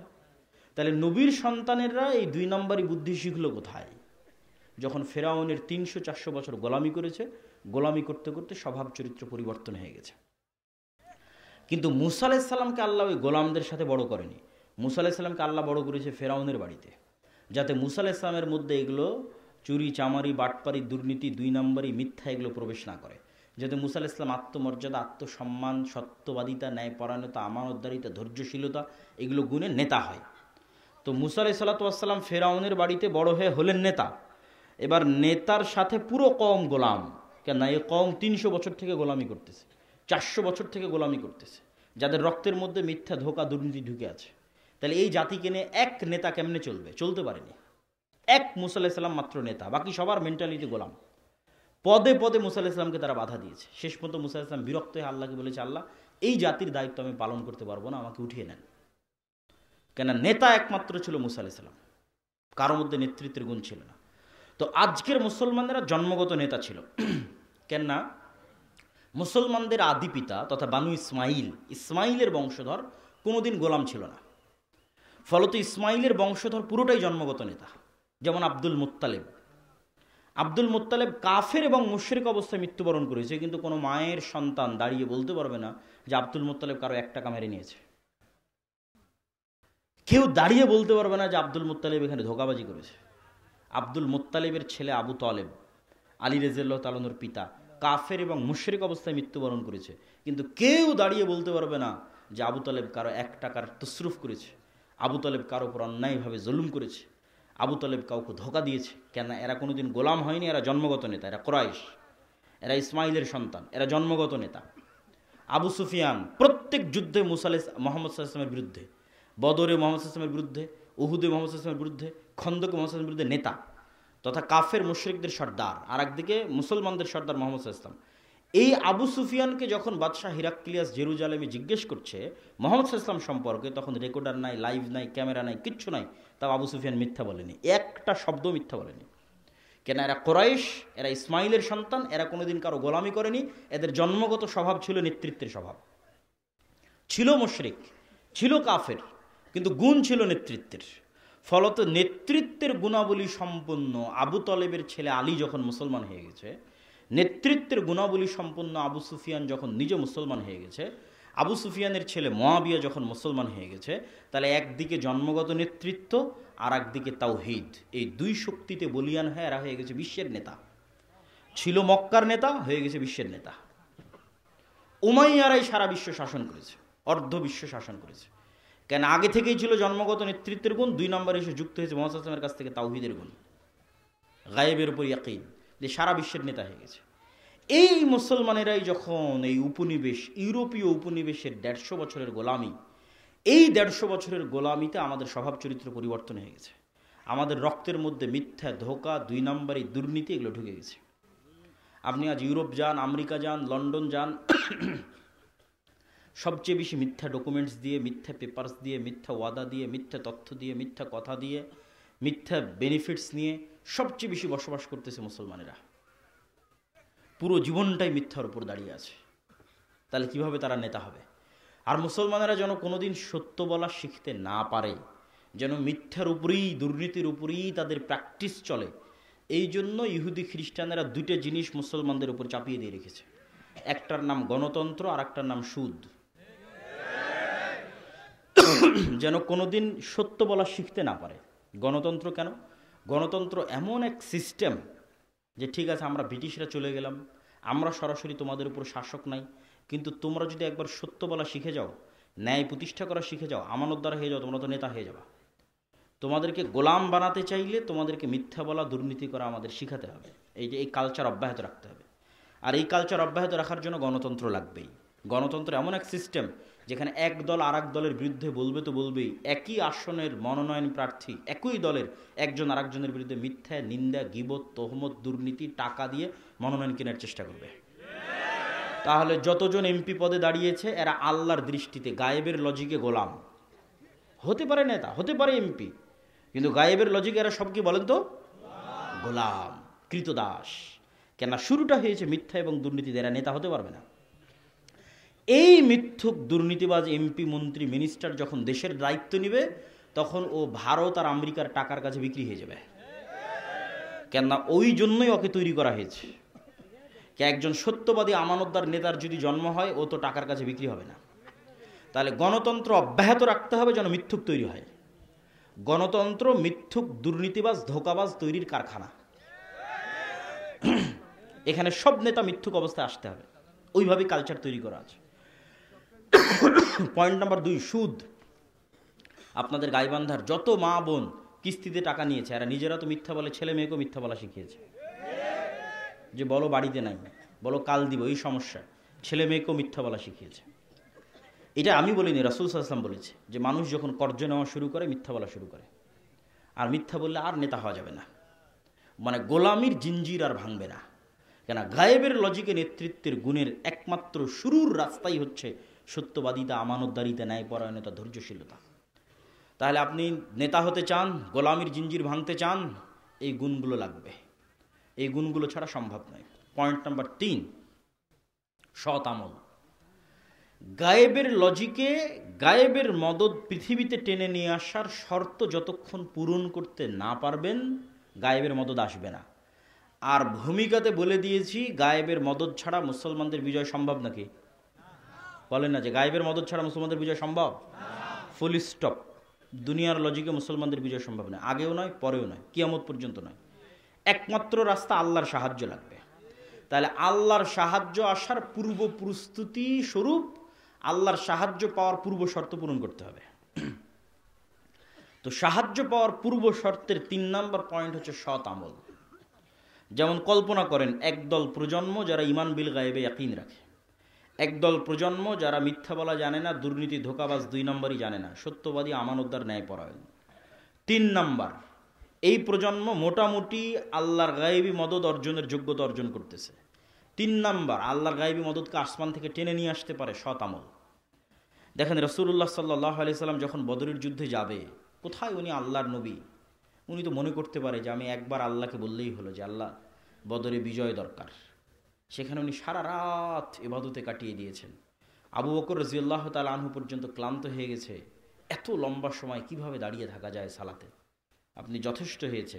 তাহলে নবীর সন্তানেরা এই 2 নম্বরই বুদ্ধি শিখলো কোথায়? যখন ফেরাউনের 300-400 বছর গোলামি করেছে, গোলামি করতে করতে স্বভাব চরিত্র পরিবর্তন হয়ে গেছে। কিন্তু মুসা আলাইহিস সালামকে আল্লাহ ওই গোলামদের সাথে বড় করেনি। মুসা আলাইহিস সালামকে আল্লাহ বড় করেছে ফেরাউনের বাড়িতে, যাতে মুসা আলাইহিস সালামের মধ্যে এগুলো চুরি, চামারি, বাটপারি, দুর্নীতি, 2 নম্বরই, মিথ্যা এগুলো প্রবেশ না করে, যাতে মুসা আলাইহিস সালাম আত্মমর্যাদা, আত্মসম্মান, সত্যবাদিতা, ন্যায়পরায়ণতা, আমানতদারিতা, ধৈর্যশীলতা এগুলো গুণে নেতা হয়। তো মুসা আলাইহিস সালাতু ওয়াস সালাম ফেরাউনের বাড়িতে বড় হয়ে হলেন নেতা। এবার নেতার সাথে পুরো কওম গোলাম। কেন? এই কওম 300 বছর থেকে গোলামি করতেছে, 400 বছর থেকে গোলামি করতেছে, যাদের রক্তের মধ্যে মিথ্যা, ধোঁকা, দুর্নীতি ঢুকে আছে। তাহলে এই জাতিকে নিয়ে এক নেতা কেমনে চলবে? চলতে পারেনি। এক মুসা আলাইহিস সালাম মাত্র নেতা, বাকি সবার মেন্টালিটি গোলাম। পদে পদে মুসা আলাইহিস সালামকে তারা বাধা দিয়েছে। শেষ পর্যন্ত মুসা আলাইহিস সালাম বিরক্ত হয়ে আল্লাহকে বলেছে, আল্লাহ এই জাতির দায়িত্ব আমি পালন করতে পারবো না, আমাকে উঠিয়ে নেন। কেন? নেতা একমাত্র ছিল মুসা আলাইহিস সালাম, কারোর মধ্যে নেতৃত্বের গুণ ছিল না। তো আজকের মুসলমানেরা জন্মগত নেতা ছিল। কেননা মুসলমানদের আদি পিতা তথা বানু ইসমাইলের বংশধর কোনোদিন গোলাম ছিল না। ফলত ইসমাইলের বংশধর পুরোটাই জন্মগত নেতা। যেমন আব্দুল মুত্তালেব কাফের এবং মুশরিক অবস্থায় মৃত্যুবরণ করেছে, কিন্তু কোনো মায়ের সন্তান দাঁড়িয়ে বলতে পারবে না যে আব্দুল মুত্তালেব কারো 1 টাকা মেরে নিয়েছে। কেউ দাঁড়িয়ে বলতে পারবে না যে আব্দুল মুত্তালেব এখানে ধোঁকাবাজি করেছে। আব্দুল মুত্তালেবের ছেলে আবু তালেব, আলী রাদিয়াল্লাহু তাআলা আনহুর পিতা, কাফের এবং মুশরিক অবস্থায় মৃত্যুবরণ করেছে, কিন্তু কেউ দাঁড়িয়ে বলতে পারবে না যে আবু তালেব কারো 1 টাকার তসরুফ করেছে, আবু তালেব কারো উপর অন্যায়ভাবে জুলুম করেছে, আবু তালেব কাউকে ধোঁকা দিয়েছে। কেন? এরা কোনোদিন গোলাম হয়নি, এরা জন্মগত নেতা, এরা কুরাইশ, এরা ইসমাইলের সন্তান, এরা জন্মগত নেতা। আবু সুফিয়ান প্রত্যেক যুদ্ধে মুহাম্মদ সাল্লাল্লাহু আলাইহি ওয়াসাল্লামের বিরুদ্ধে, বদরে মুহাম্মদ সাল্লাল্লাহু আলাইহি ওয়াসাল্লামের বিরুদ্ধে, উহুদে মুহাম্মদ সাল্লাল্লাহু আলাইহি ওয়াসাল্লামের বিরুদ্ধে, খন্দকে মুহাম্মদ সাল্লাল্লাহু আলাইহি ওয়াসাল্লামের বিরুদ্ধে নেতা, তথা কাফের মুশরিকদের সর্দার, আর একদিকে মুসলমানদের সর্দার মুহাম্মদ সাল্লাল্লাহু আলাইহি ওয়াসাল্লাম। এই আবু সুফিয়ানকে যখন বাদশাহ হিরাক্লিয়াস জেরুজালেমে জিজ্ঞেস করছে মুহাম্মদ সাল্লাল্লাহু আলাইহি ওয়াসাল্লাম সম্পর্কে, তখন রেকর্ডার নাই, লাইভ নাই, ক্যামেরা নাই, কিচ্ছু নাই, তাও আবু সুফিয়ান মিথ্যা বলেনি, একটা শব্দ মিথ্যা বলেনি। কেন? এরা কুরাইশ, এরা ইসমাইলের সন্তান, এরা কোনোদিন কারো গোলামি করেনি, এদের জন্মগত স্বভাব ছিল নেতৃত্বের স্বভাব। ছিল মুশরিক, ছিল কাফের, কিন্তু গুণ ছিল নেতৃত্বের। ফলত নেতৃত্বের গুণাবলী সম্পন্ন আবু তালেবের ছেলে আলী যখন মুসলমান হয়ে গেছে, নেতৃত্বের গুণাবলী সম্পন্ন আবু সুফিয়ান যখন নিজে মুসলমান হয়ে গেছে, আবু সুফিয়ানের ছেলে মুআবিয়া যখন মুসলমান হয়ে গেছে, তাহলে একদিকে জন্মগত নেতৃত্ব আর একদিকে তাওহীদ, এই 2 শক্তিতে বলিয়ান হয়ে এরা হয়ে গেছে বিশ্বের নেতা। ছিল মক্কার নেতা, হয়ে গেছে বিশ্বের নেতা। উমাইয়ারাই সারা বিশ্ব শাসন করেছে, অর্ধ বিশ্ব শাসন করেছে। কেন? আগে থেকেই ছিল জন্মগত নেতৃত্বের গুণ, 2 নম্বরে এসে যুক্ত হয়েছে মুহাম্মদ সাল্লাল্লাহু আলাইহি ওয়াসাল্লামের কাছ থেকে তাওহীদের গুণ, গায়েবের উপর ইয়াকিন, যে সারা বিশ্বের নেতা হয়ে গেছে। এই মুসলমানেরাই যখন এই উপনিবেশ, ইউরোপীয় উপনিবেশের 150 বছরের গোলামি, এই 150 বছরের গোলামিতে আমাদের স্বভাব চরিত্র পরিবর্তন হয়ে গেছে। আমাদের রক্তের মধ্যে মিথ্যা, ধোঁকা, 2 নম্বরই দুর্নীতি এগুলো ঢুকে গেছে। আপনি আজ ইউরোপ যান, আমেরিকা যান, লন্ডন যান, সবচেয়ে বেশি মিথ্যা ডকুমেন্টস দিয়ে, মিথ্যা পেপারস দিয়ে, মিথ্যা ওয়াদা দিয়ে, মিথ্যা তথ্য দিয়ে, মিথ্যা কথা দিয়ে, মিথ্যা বেনিফিটস নিয়ে সবচেয়ে বেশি বসবাস করতেছে মুসলমানেরা। পুরো জীবনটাই মিথ্যার উপর দাঁড়িয়ে আছে। তাহলে কিভাবে তারা নেতা হবে? আর মুসলমানেরা যেন কোনোদিন সত্য বলা শিখতে না পারে, যেন মিথ্যার উপরেই, দুর্নীতির উপরেই তাদের প্র্যাকটিস চলে, এই জন্য ইহুদি খ্রিস্টানেরা 2টা জিনিস মুসলমানদের উপর চাপিয়ে দিয়ে রেখেছে। একটার নাম গণতন্ত্র, আর একটার নাম সুদ। যেন কোনোদিন সত্য বলা শিখতে না পারে। গণতন্ত্র কেন? গণতন্ত্র এমন এক সিস্টেম যে ঠিক আছে, আমরা ব্রিটিশরা চলে গেলাম, আমরা সরাসরি তোমাদের উপর শাসক নাই, কিন্তু তোমরা যদি একবার সত্য বলা শিখে যাও, ন্যায় প্রতিষ্ঠা করা শিখে যাও, আমানতদার হয়ে যাও, তোমরা তো নেতা হয়ে যাবা। তোমাদেরকে গোলাম বানাতে চাইলে তোমাদেরকে মিথ্যা বলা, দুর্নীতি করা আমাদের শিখাতে হবে। এই কালচার অব্যাহত রাখতে হবে। আর এই কালচার অব্যাহত রাখার জন্য গণতন্ত্র লাগবেই। গণতন্ত্র এমন এক সিস্টেম যেখানে এক দল আর এক দলের বিরুদ্ধে বলবে তো বলবেই। একই আসনের মনোনয়ন প্রার্থী একই দলের একজন আরেকজনের বিরুদ্ধে মিথ্যা, নিন্দা, গীবত, তহমত, দুর্নীতি, টাকা দিয়ে মনোনয়ন কেনার চেষ্টা করবে। তাহলে যতজন এমপি পদে দাঁড়িয়েছে এরা আল্লাহর দৃষ্টিতে গায়েবের লজিকে গোলাম। হতে পারে নেতা, হতে পারে এমপি, কিন্তু গায়েবের লজিকে এরা সব কি বলেন তো? গোলাম, কৃতদাস। কেন? শুরুটা হয়েছে মিথ্যা এবং দুর্নীতিতে, এরা নেতা হতে পারবে না। এই মিথ্যুক দুর্নীতিবাজ এমপি, মন্ত্রী, মিনিস্টার যখন দেশের দায়িত্ব নিবে, তখন ও ভারত আর আমেরিকার টাকার কাছে বিক্রি হয়ে যাবে। কেননা ওই জন্যই ওকে তৈরি করা হয়েছে। একজন সত্যবাদী আমানতদার নেতার যদি জন্ম হয়, ও তো টাকার কাছে বিক্রি হবে না। তাহলে গণতন্ত্র অব্যাহত রাখতে হবে যেন মিথ্যুক তৈরি হয়। গণতন্ত্র মিথ্যুক, দুর্নীতিবাজ, ধোঁকাবাজ তৈরির কারখানা। এখানে সব নেতা মিথ্যুক অবস্থায় আসতে হবে, ওইভাবে কালচার তৈরি করা আছে। পয়েন্ট নাম্বার 2, সুদ। আপনাদের গাইবান্ধার যত মা বোন কিস্তিতে টাকা নিয়েছে, এরা নিজেরা তো মিথ্যা বলে, ছেলে মেয়েকেও মিথ্যা বলা শিখিয়েছে। যে বলো বাড়িতে নাই, বলো কাল দিব, এই সমস্যা, ছেলে মেয়েকেও মিথ্যা বলা শিখিয়েছে। এটা আমি বলিনি, রাসূল সাল্লাল্লাহু আলাইহি ওয়াসাল্লাম বলেছে যে মানুষ যখন কর্জ নেওয়া শুরু করে, মিথ্যা বলা শুরু করে। আর মিথ্যা বললে আর নেতা হওয়া যাবে না, মানে গোলামির জিঞ্জির আর ভাঙবে না। কেন? গায়েবের লজিকে নেতৃত্বের গুণের একমাত্র শুরুর রাস্তাই হচ্ছে সত্যবাদিতা, আমানতদারিতা, ন্যায়পরায়ণতা, ধৈর্যশীলতা। তাহলে আপনি নেতা হতে চান, গোলামির জিঞ্জির ভাঙতে চান, এই গুণগুলো লাগবে। এই গুণগুলো ছাড়া সম্ভব নয়। পয়েন্ট নাম্বার 3, সৎ আমল। গায়েবের লজিকে গায়েবের মদদ পৃথিবীতে টেনে নিয়ে আসার শর্ত যতক্ষণ পূরণ করতে না পারবেন, গায়েবের মদদ আসবে না। আর ভূমিকাতে বলে দিয়েছি, গায়েবের মদদ ছাড়া মুসলমানদের বিজয় সম্ভব নাকি? বলেন না যে গায়েবের মদদ ছাড়া মুসলমানদের বিজয় সম্ভব? Full stop. দুনিয়ার লজিকে মুসলমানদের বিজয় সম্ভব নয়, আগেও নয়, পরেও নয়, কিয়ামত পর্যন্ত নয়। একমাত্র রাস্তা আল্লাহর সাহায্য লাগবে। তাহলে আল্লাহর সাহায্য আসার পূর্ব প্রস্তুতি স্বরূপ আল্লাহর সাহায্য পাওয়ার পূর্ব শর্ত পূরণ করতে হবে। তো সাহায্য পাওয়ার পূর্ব শর্তের 3 নম্বর পয়েন্ট হচ্ছে সৎ আমল। যেমন কল্পনা করেন, একদল প্রজন্ম যারা ঈমান বিল গায়েবে ইয়াকিন রাখে, একদল প্রজন্ম যারা মিথ্যা বলা জানে না, দুর্নীতি, ধোঁকাবাজ 2 নম্বরই জানে না, সত্যবাদী, আমানতদার, ন্যায়পরায়ণ। 3 নম্বর, এই প্রজন্ম মোটামুটি আল্লাহর গায়েবী মদদ অর্জনের যোগ্যতা অর্জন করতেছে। 3 নম্বর, আল্লাহর গায়েবী মদদকে আসমান থেকে টেনে নিয়ে আসতে পারে সৎ আমল। দেখেন রাসূলুল্লাহ সাল্লাল্লাহু আলাইহি সাল্লাম যখন বদরের যুদ্ধে যাবে, কোথায় উনি আল্লাহর নবী, উনি তো মনে করতে পারে যে আমি একবার আল্লাহকে বললেই হলো যে আল্লাহ বদরে বিজয় দরকার। সেখানে উনি সারা রাত ইবাদতে কাটিয়ে দিয়েছেন। আবু বকর রাদিয়াল্লাহু তাআলা আনহু পর্যন্ত ক্লান্ত হয়ে গেছে। এত লম্বা সময় কিভাবে দাঁড়িয়ে থাকা যায় সালাতে? আপনি যথেষ্ট হয়েছে,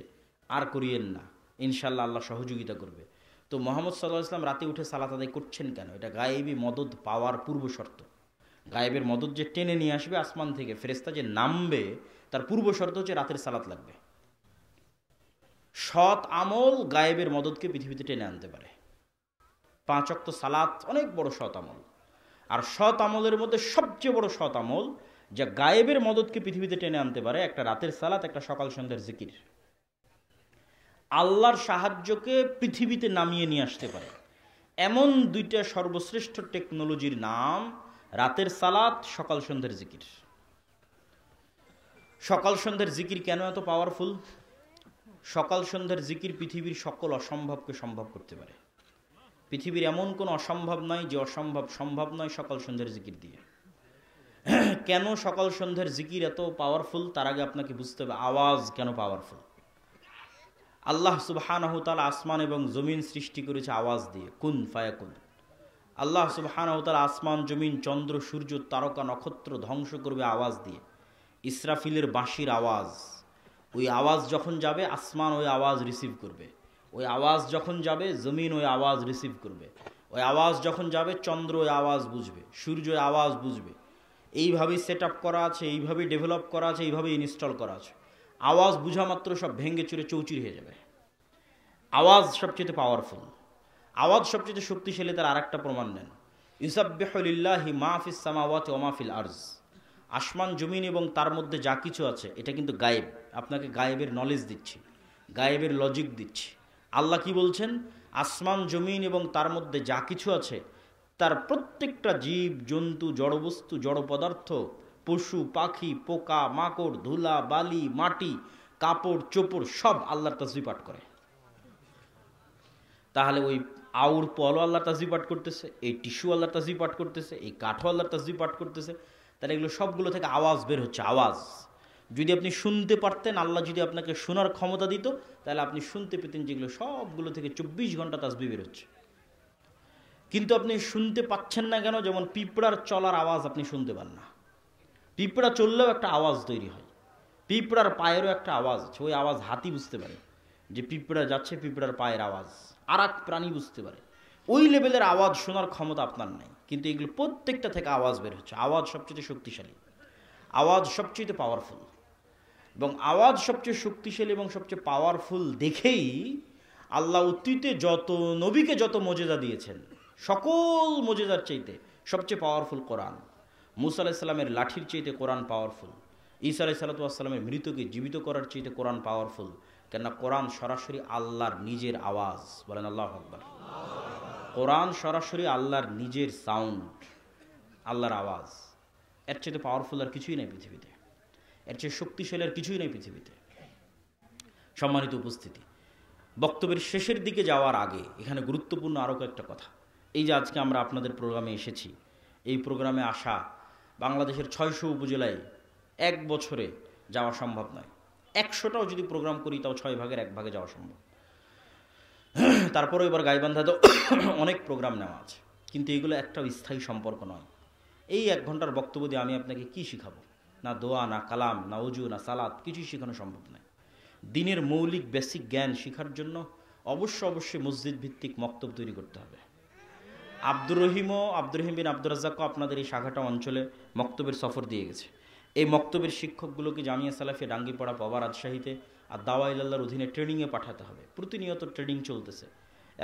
আর করিয়েন না, ইনশাআল্লাহ আল্লাহ সহযোগিতা করবে। তো মুহাম্মদ সাল্লাল্লাহু আলাইহি ওয়াসাল্লাম রাতে উঠে সালাত আদায় করছেন কেন? এটা গায়েবী মদদ পাওয়ার পূর্ব শর্ত। গায়েবের মদদ যে টেনে নিয়ে আসবে আসমান থেকে, ফেরেশতা যে নামবে, তার পূর্ব শর্ত হচ্ছে রাতের সালাত লাগবে। সৎ আমল গায়েবের মদদকে পৃথিবীতে টেনে আনতে পারে। 5 ওয়াক্ত সালাত অনেক বড় সৎ আমল। আর সৎ আমলের মধ্যে সবচেয়ে বড় সৎ আমল যা গায়েবের মদদকে পৃথিবীতে টেনে আনতে পারে, একটা রাতের সালাত, একটা সকাল সন্ধ্যার জিকির। আল্লাহর সাহায্যকে পৃথিবীতে নামিয়ে নিয়ে আসতে পারে। এমন দুইটা সর্বশ্রেষ্ঠ টেকনোলজির নাম রাতের সালাত, সকাল সন্ধ্যের জিকির। সকাল সন্ধ্যের জিকির কেন এত পাওয়ারফুল? সকাল সন্ধ্যের জিকির পৃথিবীর সকল অসম্ভবকে সম্ভব করতে পারে। পৃথিবীর এমন কোনো অসম্ভব নয় যে অসম্ভব সম্ভব নয় সকাল সন্ধ্যের জিকির দিয়ে। কেন সকাল সন্ধ্যের জিকির এত পাওয়ারফুল, তার আগে আপনাকে বুঝতে হবে আওয়াজ কেন পাওয়ারফুল। আল্লাহ সুবহানাহু ওয়া তাআলা আসমান এবং জমিন সৃষ্টি করেছে আওয়াজ দিয়ে, কুন ফায়াকুন। আল্লাহ সুবহানাহু ওয়া তাআলা আসমান, জমিন, চন্দ্র, সূর্য, তারকা, নক্ষত্র ধ্বংস করবে আওয়াজ দিয়ে। ইসরাফিলের বাঁশির আওয়াজ, ওই আওয়াজ যখন যাবে আসমান ওই আওয়াজ রিসিভ করবে, ওই আওয়াজ যখন যাবে জমিন ওই আওয়াজ রিসিভ করবে, ওই আওয়াজ যখন যাবে চন্দ্র ওই আওয়াজ বুঝবে, সূর্য ওই আওয়াজ বুঝবে। এইভাবেই সেট আপ করা আছে, এইভাবেই ডেভেলপ করা আছে, এইভাবেই ইনস্টল করা আছে। আওয়াজ বুঝা মাত্র সব ভেঙে চুরে চৌচির হয়ে যাবে। আওয়াজ সবচেয়ে পাওয়ারফুল, আওয়াজ সবচেয়ে শক্তিশালী। তার আরেকটা প্রমাণ নেন, ইউসাব্বিহু লিল্লাহি মা ফিস সামাওয়াতি ওয়া মা ফিল আরজ। আসমান জমিন এবং তার মধ্যে যা কিছু আছে এটা কিন্তু গায়েব। আপনাকে গায়েবের নলেজ দিচ্ছি, গায়েবের লজিক দিচ্ছি। আল্লাহ কি বলছেন? আসমান জমিন এবং তার মধ্যে যা কিছু আছে তার প্রত্যেকটা জীব জন্তু, জড়বস্তু, জড় পদার্থ, পশু পাখি, পোকা মাকড়, ধুলা বালি, মাটি, কাপড় চোপড় সব আল্লাহর তাসবিহ পাঠ করে। তাহলে ওই আউর পলও আল্লাহর তাসবিহ পাঠ করতেছে, এই টিস্যু আল্লাহর তাসবিহ পাঠ করতেছে, এই কাঠও আল্লাহর তাসবিহ পাঠ করতেছে। তাহলে এগুলো সবগুলো থেকে আওয়াজ বের হচ্ছে, আওয়াজ। যদি আপনি শুনতে পারতেন, আল্লাহ যদি আপনাকে শোনার ক্ষমতা দিত, তাহলে আপনি শুনতে পেতেন যেগুলো সবগুলো থেকে 24 ঘন্টা তাসবিহ বের হচ্ছে। কিন্তু আপনি শুনতে পাচ্ছেন না কেন? যেমন পিঁপড়ার চলার আওয়াজ আপনি শুনতে পান না, পিঁপড়া চললেও একটা আওয়াজ তৈরি হয়, পিঁপড়ার পায়েরও একটা আওয়াজ আছে, ওই আওয়াজ হাতি বুঝতে পারে যে পিঁপড়া যাচ্ছে, পিঁপড়ার পায়ের আওয়াজ। আর এক প্রাণী বুঝতে পারে। ওই লেভেলের আওয়াজ শোনার ক্ষমতা আপনার নাই, কিন্তু এগুলো প্রত্যেকটা থেকে আওয়াজ বের হচ্ছে। আওয়াজ সবচেয়ে শক্তিশালী, আওয়াজ সবচেয়ে পাওয়ারফুল। এবং আওয়াজ সবচেয়ে শক্তিশালী এবং সবচেয়ে পাওয়ারফুল দেখেই আল্লাহ অতীতে যত নবীকে যত মজেদা দিয়েছেন, সকল মজেদার চাইতে সবচেয়ে পাওয়ারফুল কোরআন। মুসা আলাইহিস সালামের লাঠির চাইতে কোরআন পাওয়ারফুল। ঈসা আলাইহিস সালামের মৃতকে জীবিত করার চাইতে কোরআন পাওয়ারফুল। কেননা কোরআন সরাসরি আল্লাহর নিজের আওয়াজ। বলেন আল্লাহু আকবার। কোরআন সরাসরি আল্লাহর নিজের সাউন্ড, আল্লাহর আওয়াজ। এর চাইতে পাওয়ারফুল আর কিছুই নেই পৃথিবীতে, এর চেয়ে শক্তিশালী আর কিছুই নেই পৃথিবীতে। সম্মানিত উপস্থিতি, বক্তব্যের শেষের দিকে যাওয়ার আগে এখানে গুরুত্বপূর্ণ আরও কয়েকটা কথা। এই যে আজকে আমরা আপনাদের প্রোগ্রামে এসেছি, এই প্রোগ্রামে আসা বাংলাদেশের 600 উপজেলায় এক বছরে যাওয়া সম্ভব নয়। 100টাও যদি প্রোগ্রাম করি তাও 6 ভাগের 1 ভাগে যাওয়া সম্ভব। তারপরেও এবার গাইবান্ধাতেও অনেক প্রোগ্রাম নেওয়া আছে, কিন্তু এগুলো একটাও স্থায়ী সম্পর্ক নয়। এই 1 ঘন্টার বক্তব্য দিয়ে আমি আপনাকে কি শিখাবো? না দোয়া, না কালাম, না ওযু, না সালাত, কিছুই শেখানো সম্ভব নয়। দিনের মৌলিক বেসিক জ্ঞান শেখার জন্য অবশ্যই মসজিদ ভিত্তিক মক্তব তৈরি করতে হবে। আব্দুর রহিম বিন আব্দুর রাজ্জাকও আপনাদের এই শাখাটা অঞ্চলে মক্তবের সফর দিয়ে গেছে। এই মক্তবের শিক্ষকগুলোকে জামিয়া সালাফিয়া ডাঙ্গিপাড়া, পাবা, রাজশাহীতে আর দাওয়া ইলাল্লাহর অধীনে ট্রেনিংয়ে পাঠাতে হবে। প্রতিনিয়ত ট্রেনিং চলতেছে।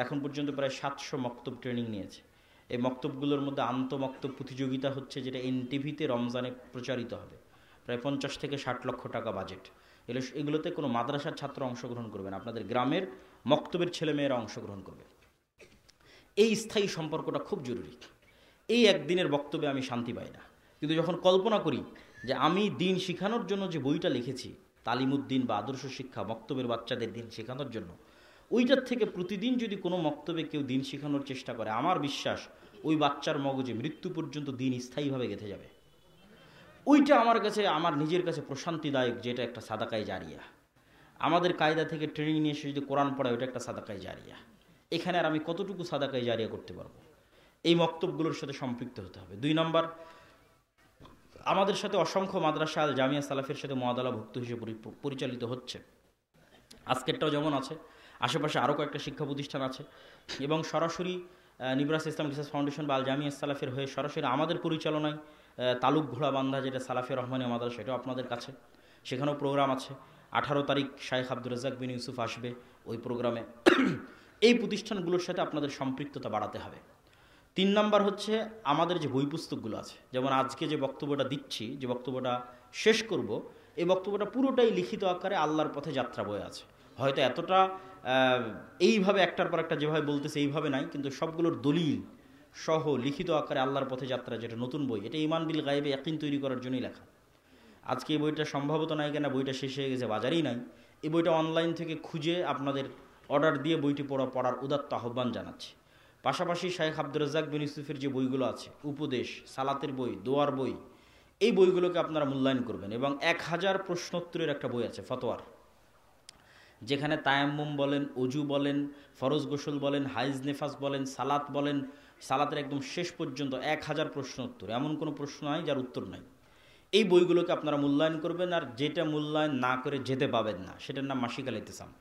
এখন পর্যন্ত প্রায় 700 মক্তব ট্রেনিং নিয়েছে। এই মক্তবগুলোর মধ্যে আন্তঃমক্তব প্রতিযোগিতা হচ্ছে, যেটা এনটিভিতে রমজানে প্রচারিত হবে। প্রায় 50 থেকে 60 লক্ষ টাকা বাজেট। এগুলোতে কোনো মাদ্রাসার ছাত্র অংশগ্রহণ করবে না, আপনাদের গ্রামের মক্তবের ছেলেমেয়েরা অংশগ্রহণ করবে। এই স্থায়ী সম্পর্কটা খুব জরুরি। এই একদিনের বক্তব্যে আমি শান্তি পাই না, কিন্তু যখন কল্পনা করি যে আমি দিন শেখানোর জন্য যে বইটা লিখেছি, তালিমুদ্দিন বা আদর্শ শিক্ষা, মক্তবের বাচ্চাদের দিন শেখানোর জন্য, ওইটার থেকে প্রতিদিন যদি কোনো মক্তবে কেউ দিন শেখানোর চেষ্টা করে, আমার বিশ্বাস ওই বাচ্চার মগজে মৃত্যু পর্যন্ত দিন স্থায়ীভাবে গেঁথে যাবে। ওইটা আমার কাছে, আমার নিজের কাছে প্রশান্তিদায়ক, যেটা একটা সাদাকায়ে জারিয়া। আমাদের কায়দা থেকে ট্রেনিং নিয়ে এসে যদি কোরআন পড়ায়, ওইটা একটা সাদাকায়ে জারিয়া। এখানে আর আমি কতটুকু সাদাকায়ে জারিয়া করতে পারবো? এই মক্তবগুলোর সাথে সম্পৃক্ত হতে হবে। 2 নম্বর, আমাদের সাথে অসংখ্য মাদ্রাসা আল জামিয়া সালাফের সাথে মুআদালাভুক্ত হিসেবে পরিচালিত হচ্ছে। আজকেরটাও যেমন আছে, আশেপাশে আরও কয়েকটা শিক্ষা প্রতিষ্ঠান আছে। এবং সরাসরি নিবরাস ইসলাম রিসার্চ ফাউন্ডেশন বা আল জামিয়া সালাফের হয়ে সরাসরি আমাদের পরিচালনায় তালুক ঘোড়া বান্ধা, যেটা সালাফিয়া রহমানিয়া মাদ্রাসা, সেটাও আপনাদের কাছে, সেখানেও প্রোগ্রাম আছে। 18 তারিখ শাইখ আব্দুর রাজ্জাক বিন ইউসুফ আসবে ওই প্রোগ্রামে। এই প্রতিষ্ঠানগুলোর সাথে আপনাদের সম্পৃক্ততা বাড়াতে হবে। 3 নম্বর হচ্ছে, আমাদের যে বই পুস্তকগুলো আছে, যেমন আজকে যে বক্তব্যটা দিচ্ছি, যে বক্তব্যটা শেষ করব, এই বক্তব্যটা পুরোটাই লিখিত আকারে আল্লাহর পথে যাত্রা বয়ে আছে। হয়তো এতটা এইভাবে একটার পর একটা যেভাবে বলতেছে এইভাবে নাই, কিন্তু সবগুলোর দলিল সহ লিখিত আকারে আল্লাহর পথে যাত্রা, যেটা নতুন বই, এটা ঈমান বিল গায়বে ইয়াকিন তৈরি করার জন্যই লেখা। আজকে এই বইটা সম্ভবত নাই, কেনা বইটা শেষ হয়ে গেছে, বাজারেই নাই। এই বইটা অনলাইন থেকে খুঁজে আপনাদের অর্ডার দিয়ে বইটি পড়ার উদাত্ত আহ্বান জানাচ্ছি। পাশাপাশি শাইখ আব্দুর রাজ্জাক বিন ইউসুফের যে বইগুলো আছে, উপদেশ, সালাতের বই, দোয়ার বই, এই বইগুলোকে আপনারা মূল্যায়ন করবেন। এবং 1000 প্রশ্নোত্তরের একটা বই আছে ফতোয়ার, যেখানে তায়াম্মুম বলেন, অজু বলেন, ফরজ গোসল বলেন, হাইজ নেফাস বলেন, সালাত বলেন, সালাতের একদম শেষ পর্যন্ত 1000 প্রশ্ন উত্তর, এমন কোনো প্রশ্ন নাই যার উত্তর নাই। এই বইগুলোকে আপনারা মূল্যায়ন করবেন। আর যেটা মূল্যায়ন না করে যেতে পাবেন না, সেটার নাম মাসিক আল ইতিসাম।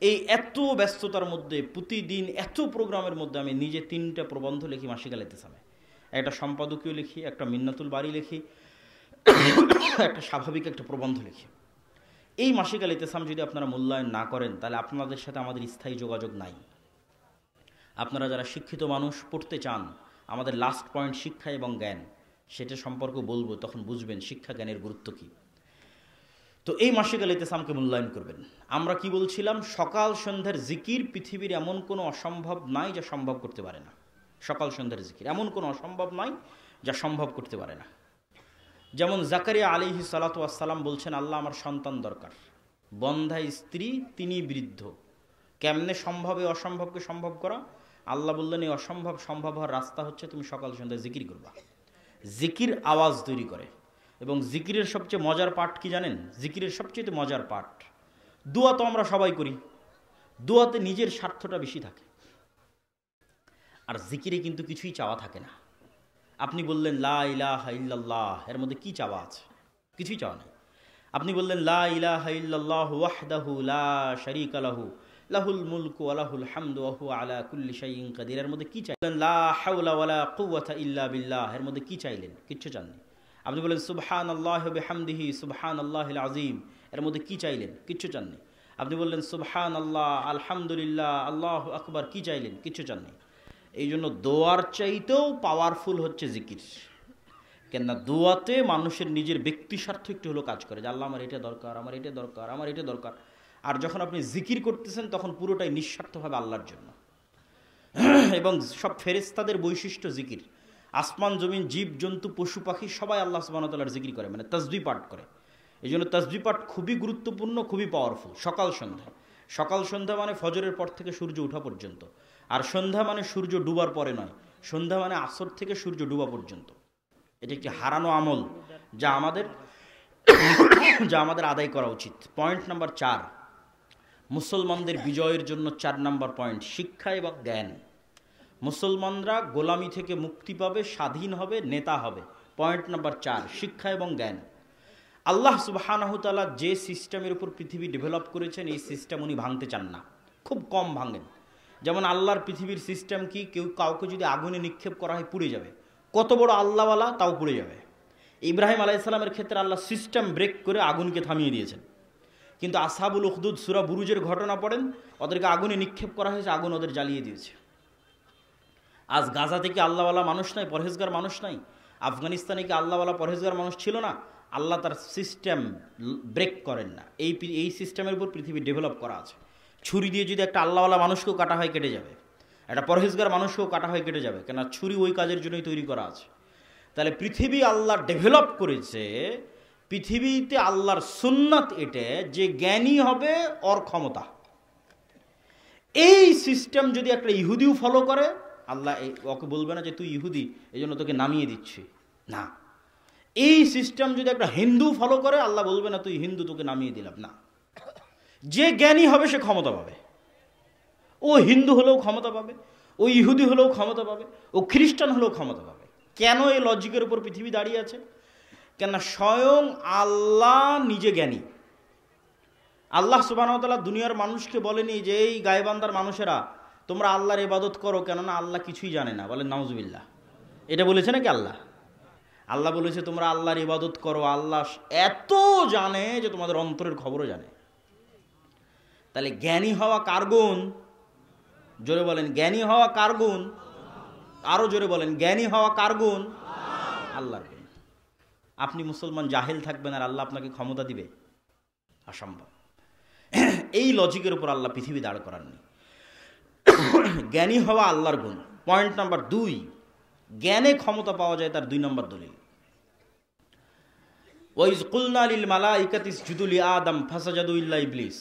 এই এত ব্যস্ততার মধ্যে, প্রতিদিন এত প্রোগ্রামের মধ্যে আমি নিজে 3টা প্রবন্ধ লিখি মাসিক আল ইতিসামে। একটা সম্পাদকীয় লিখি, একটা মিন্নাতুল বাড়ি লিখি, একটা স্বাভাবিক একটা প্রবন্ধ লিখি। এই মাসিক আল ইতিসাম যদি আপনারা মূল্যায়ন না করেন, তাহলে আপনাদের সাথে আমাদের স্থায়ী যোগাযোগ নাই। আপনারা যারা শিক্ষিত মানুষ, পড়তে চান, আমাদের লাস্ট পয়েন্ট শিক্ষা এবং জ্ঞান, সেটা সম্পর্কে বলবো, তখন বুঝবেন শিক্ষা জ্ঞানের গুরুত্ব কী। তো এই মাসিক আল ইতিসামকে মূল্যায়ন করবেন। আমরা কি বলছিলাম? সকাল সন্ধ্যার জিকির পৃথিবীর এমন কোনো অসম্ভব নাই যা সম্ভব করতে পারে না। সকাল সন্ধ্যার জিকির এমন কোনো অসম্ভব নাই যা সম্ভব করতে পারে না। যেমন জাকারিয়া আলাইহিস সালাতু ওয়াস সালাম বলছেন, আল্লাহ আমার সন্তান দরকার, বন্ধা স্ত্রী, তিনি বৃদ্ধ, কেমনে সম্ভব এই অসম্ভবকে সম্ভব করা? আল্লাহ বললেন, এই অসম্ভব সম্ভব হওয়ার রাস্তা হচ্ছে তুমি সকাল সন্ধ্যায় জিকির করবা। জিকির আওয়াজ তৈরি করে। এবং জিকিরের সবচেয়ে মজার পাঠ কি জানেন? জিকিরের সবচেয়ে মজার পাঠ, দোয়া তো আমরা সবাই করি, দোয়াতে নিজের স্বার্থটা বেশি থাকে, আর জিকিরে কিন্তু কিছুই চাওয়া থাকে না। আপনি বললেন লা ইলাহা ইল্লাল্লাহ, এর মধ্যে কি চাওয়া আছে? কিছুই চাওয়া নেই। আপনি বললেন লা ইলাহা ইল্লাল্লাহু ওয়াহদাহু লা শারীকা লাহু লাহুল মুলকু ওয়া লাহুল হামদু ওয়া হুয়া আলা কুল্লি শাইইন কাদির, এর মধ্যে কি চাইলেন? লা হাওলা ওয়ালা কুওয়াতা ইল্লা বিল্লাহ, এর মধ্যে কি চাইলেন? কিচ্ছু চাননি। আপনি বললেন সুবহানাল্লাহি ওয়া বিহামদিহি সুবহানাল্লাহিল আযীম, এর মধ্যে কি চাইলেন? কিচ্ছু চাননি। আপনি বললেন সুবহানাল্লাহ, আলহামদুলিল্লাহ, আল্লাহু আকবার, কি চাইলেন? কিচ্ছু চাননি। এই জন্য দোয়ার চাইতেও পাওয়ারফুল হচ্ছে জিকির। কেননা দোয়াতে মানুষের নিজের ব্যক্তি স্বার্থ একটু হলেও কাজ করে, যে আল্লাহ আমার এটা দরকার, আমার এটা দরকার, আমার এটা দরকার। আর যখন আপনি জিকির করতেছেন, তখন পুরোটাই নিঃস্বার্থভাবে আল্লাহর জন্য। এবং সব ফেরেশতাদের বৈশিষ্ট্য জিকির। আসমান জমিন, জীব জন্তু, পশু পাখি সবাই আল্লাহ সুবহানাহু ওয়া তাআলার জিকির করে, মানে তাসবিহ পাঠ করে। এই জন্য তাসবিহ পাঠ খুবই গুরুত্বপূর্ণ, খুবই পাওয়ারফুল। সকাল সন্ধ্যা, সকাল সন্ধ্যা মানে ফজরের পর থেকে সূর্য ওঠা পর্যন্ত। আর সন্ধ্যা মানে সূর্য ডুবার পরে নয়, সন্ধ্যা মানে আসর থেকে সূর্য ডুবা পর্যন্ত। এটি একটি হারানো আমল, যা আমাদের আদায় করা উচিত। পয়েন্ট নাম্বার 4, মুসলমানদের বিজয়ের জন্য 4 নাম্বার পয়েন্ট, শিক্ষা এবং জ্ঞান। মুসলমানরা গোলামি থেকে মুক্তি পাবে, স্বাধীন হবে, নেতা হবে। পয়েন্ট নাম্বার 4, শিক্ষা এবং জ্ঞান। আল্লাহ সুবহানাহু ওয়া তাআলা যে সিস্টেমের উপর পৃথিবী ডেভেলপ করেছেন, এই সিস্টেম উনি ভাঙতে চান না, খুব কম ভাঙেন। যেমন আল্লাহর পৃথিবীর সিস্টেম কি? কাউকে যদি আগুনে নিক্ষেপ করা হয় পুড়ে যাবে, কত বড় আল্লাহওয়ালা তাও পুড়ে যাবে। ইব্রাহিম আলাইহিস সালামের ক্ষেত্রে আল্লাহ সিস্টেম ব্রেক করে আগুনকে থামিয়ে দিয়েছেন। কিন্তু আসহাবুল উখদুদ সূরা বুরুজের ঘটনা পড়েন, ওদেরকে আগুনে নিক্ষেপ করা হয়েছে, আগুন ওদের জ্বালিয়ে দিয়েছে। আজ গাজা থেকে আল্লাহওয়ালা মানুষ নাই, পরহেজগার মানুষ নাই? আফগানিস্তানে কি আল্লাহওয়ালা পরহেজগার মানুষ ছিল না? আল্লাহ তার সিস্টেম ব্রেক করেন না। এই সিস্টেমের উপর পৃথিবী ডেভেলপ করা আছে। ছুরি দিয়ে যদি একটা আল্লাহওয়ালা মানুষকেও কাটা হয়, কেটে যাবে। একটা পরহেজগার মানুষকেও কাটা হয়, কেটে যাবে, কেন ছুরি ওই কাজের জন্যই তৈরি করা আছে। তাহলে পৃথিবী আল্লাহ ডেভেলপ করেছে, পৃথিবীতে আল্লাহর সুন্নাত এটা যে জ্ঞানী হবে ওর ক্ষমতা। এই সিস্টেম যদি একটা ইহুদিও ফলো করে, আল্লাহ ওকে বলবে না যে তুই ইহুদি, এই জন্য তোকে নামিয়ে দিচ্ছি, না। এই সিস্টেম যদি একটা হিন্দু ফলো করে, আল্লাহ বলবে না তুই হিন্দু, তোকে নামিয়ে দিলাম, না। যে জ্ঞানী হবে সে ক্ষমতা পাবে। ও হিন্দু হলেও ক্ষমতা পাবে, ও ইহুদি হলেও ক্ষমতা পাবে, ও খ্রিস্টান হলেও ক্ষমতা পাবে। কেন এই লজিকের উপর পৃথিবী দাঁড়িয়ে আছে? কেন স্বয়ং আল্লাহ নিজে জ্ঞানী। আল্লাহ সুবহানাহু ওয়া তাআলা দুনিয়ার মানুষকে বলেনি যে এই গায়বান্দার মানুষেরা তোমরা আল্লাহর ইবাদত করো, কেননা আল্লাহ কিছুই জানে না। বলেন নাউজুবিল্লাহ। এটা বলেছে নাকি আল্লাহ? আল্লাহ বলেছে তোমরা আল্লাহর ইবাদত করো, আল্লাহ এত জানে যে তোমাদের অন্তরের খবরও জানে। তাহলে জ্ঞানী হওয়া কার গুণ? জোরে বলেন, জ্ঞানী হওয়া কার গুণ? আরো জোরে বলেন, জ্ঞানী হওয়া কার গুণ? আল্লাহর গুণ। আপনি মুসলমান জাহেল থাকবেন আর আল্লাহ আপনাকে ক্ষমতা দিবে? অসম্ভব। এই লজিকের উপর আল্লাহ পৃথিবী দাঁড় করাননি। জ্ঞানী হওয়া আল্লাহর গুণ। পয়েন্ট নাম্বার 2, জ্ঞানে ক্ষমতা পাওয়া যায় তার 2 নম্বর দলিল। ওয়াইজ কুলনা লিল মালাইকাতি ইসজুদু লি আদম ফাসাজাদু ইল্লা ইবলিস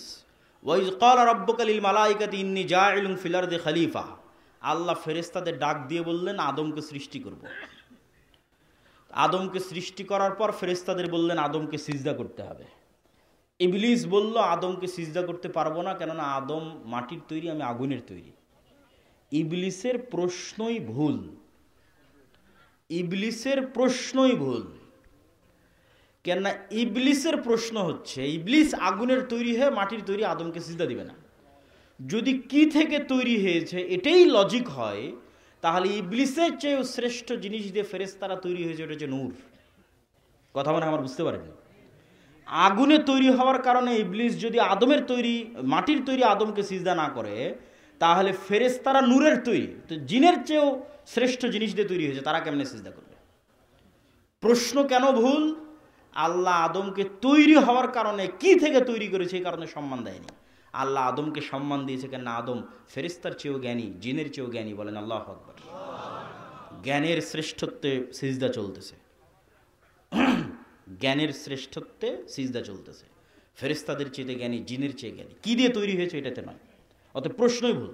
ওয়াইজ ক্বালা রাব্বুকা লিল মালাইকাতি ইন্নী জাইলুন ফিল আরদি খলিফা। আল্লাহ ফেরেশতাদের ডাক দিয়ে বললেন আদমকে সৃষ্টি করব। আদমকে সৃষ্টি করার পর ফেরেশতাদের বললেন আদমকে সিজদা করতে হবে। ইবলিস বলল আদমকে সিজদা করতে পারবো না, কেননা আদম মাটির তৈরি, আমি আগুনের তৈরি। ইবলিসের প্রশ্নই ভুল, ইবলিসের প্রশ্নই ভুল। কেননা ইবলিসের প্রশ্ন হচ্ছে ইবলিস আগুনের তৈরি হয়ে মাটির তৈরি, আদমকে সিজদা দিবে না। যদি কি থেকে তৈরি হয়েছে এটাই লজিক হয়, তাহলে ইবলিসের চেয়েও শ্রেষ্ঠ জিনিস দিয়ে ফেরেশতারা তৈরি হয়েছে, ওটা হচ্ছে নূর। কথা মানে আমার বুঝতে পারেনি? আগুনে তৈরি হওয়ার কারণে ইবলিস যদি আদমের তৈরি, মাটির তৈরি আদমকে সিজদা না করে, তাহলে ফেরেশতারা নূরের তৈরি, তো জিনের চেয়েও শ্রেষ্ঠ জিনিস দিয়ে তৈরি হয়েছে, তারা কেমনে সিজদা করবে? প্রশ্ন কেন ভুল? আল্লাহ আদমকে তৈরি হওয়ার কারণে, কি থেকে তৈরি করেছে এই কারণে সম্মান দেয়নি। আল্লাহ আদমকে সম্মান দিয়েছে কেন? আদম ফেরেশতার চেয়েও জ্ঞানী, জিনের চেয়েও জ্ঞানী। বলেন আল্লাহু আকবার। জ্ঞানের শ্রেষ্ঠত্বে সিজদা চলতেছে, জ্ঞানের শ্রেষ্ঠত্বে সিজদা চলতেছে। ফেরেশতাদের চেয়ে জ্ঞানী, জিনের চেয়ে জ্ঞানী। কি দিয়ে তৈরি হয়েছে এটাতে নয়। অতএব প্রশ্নই ভুল।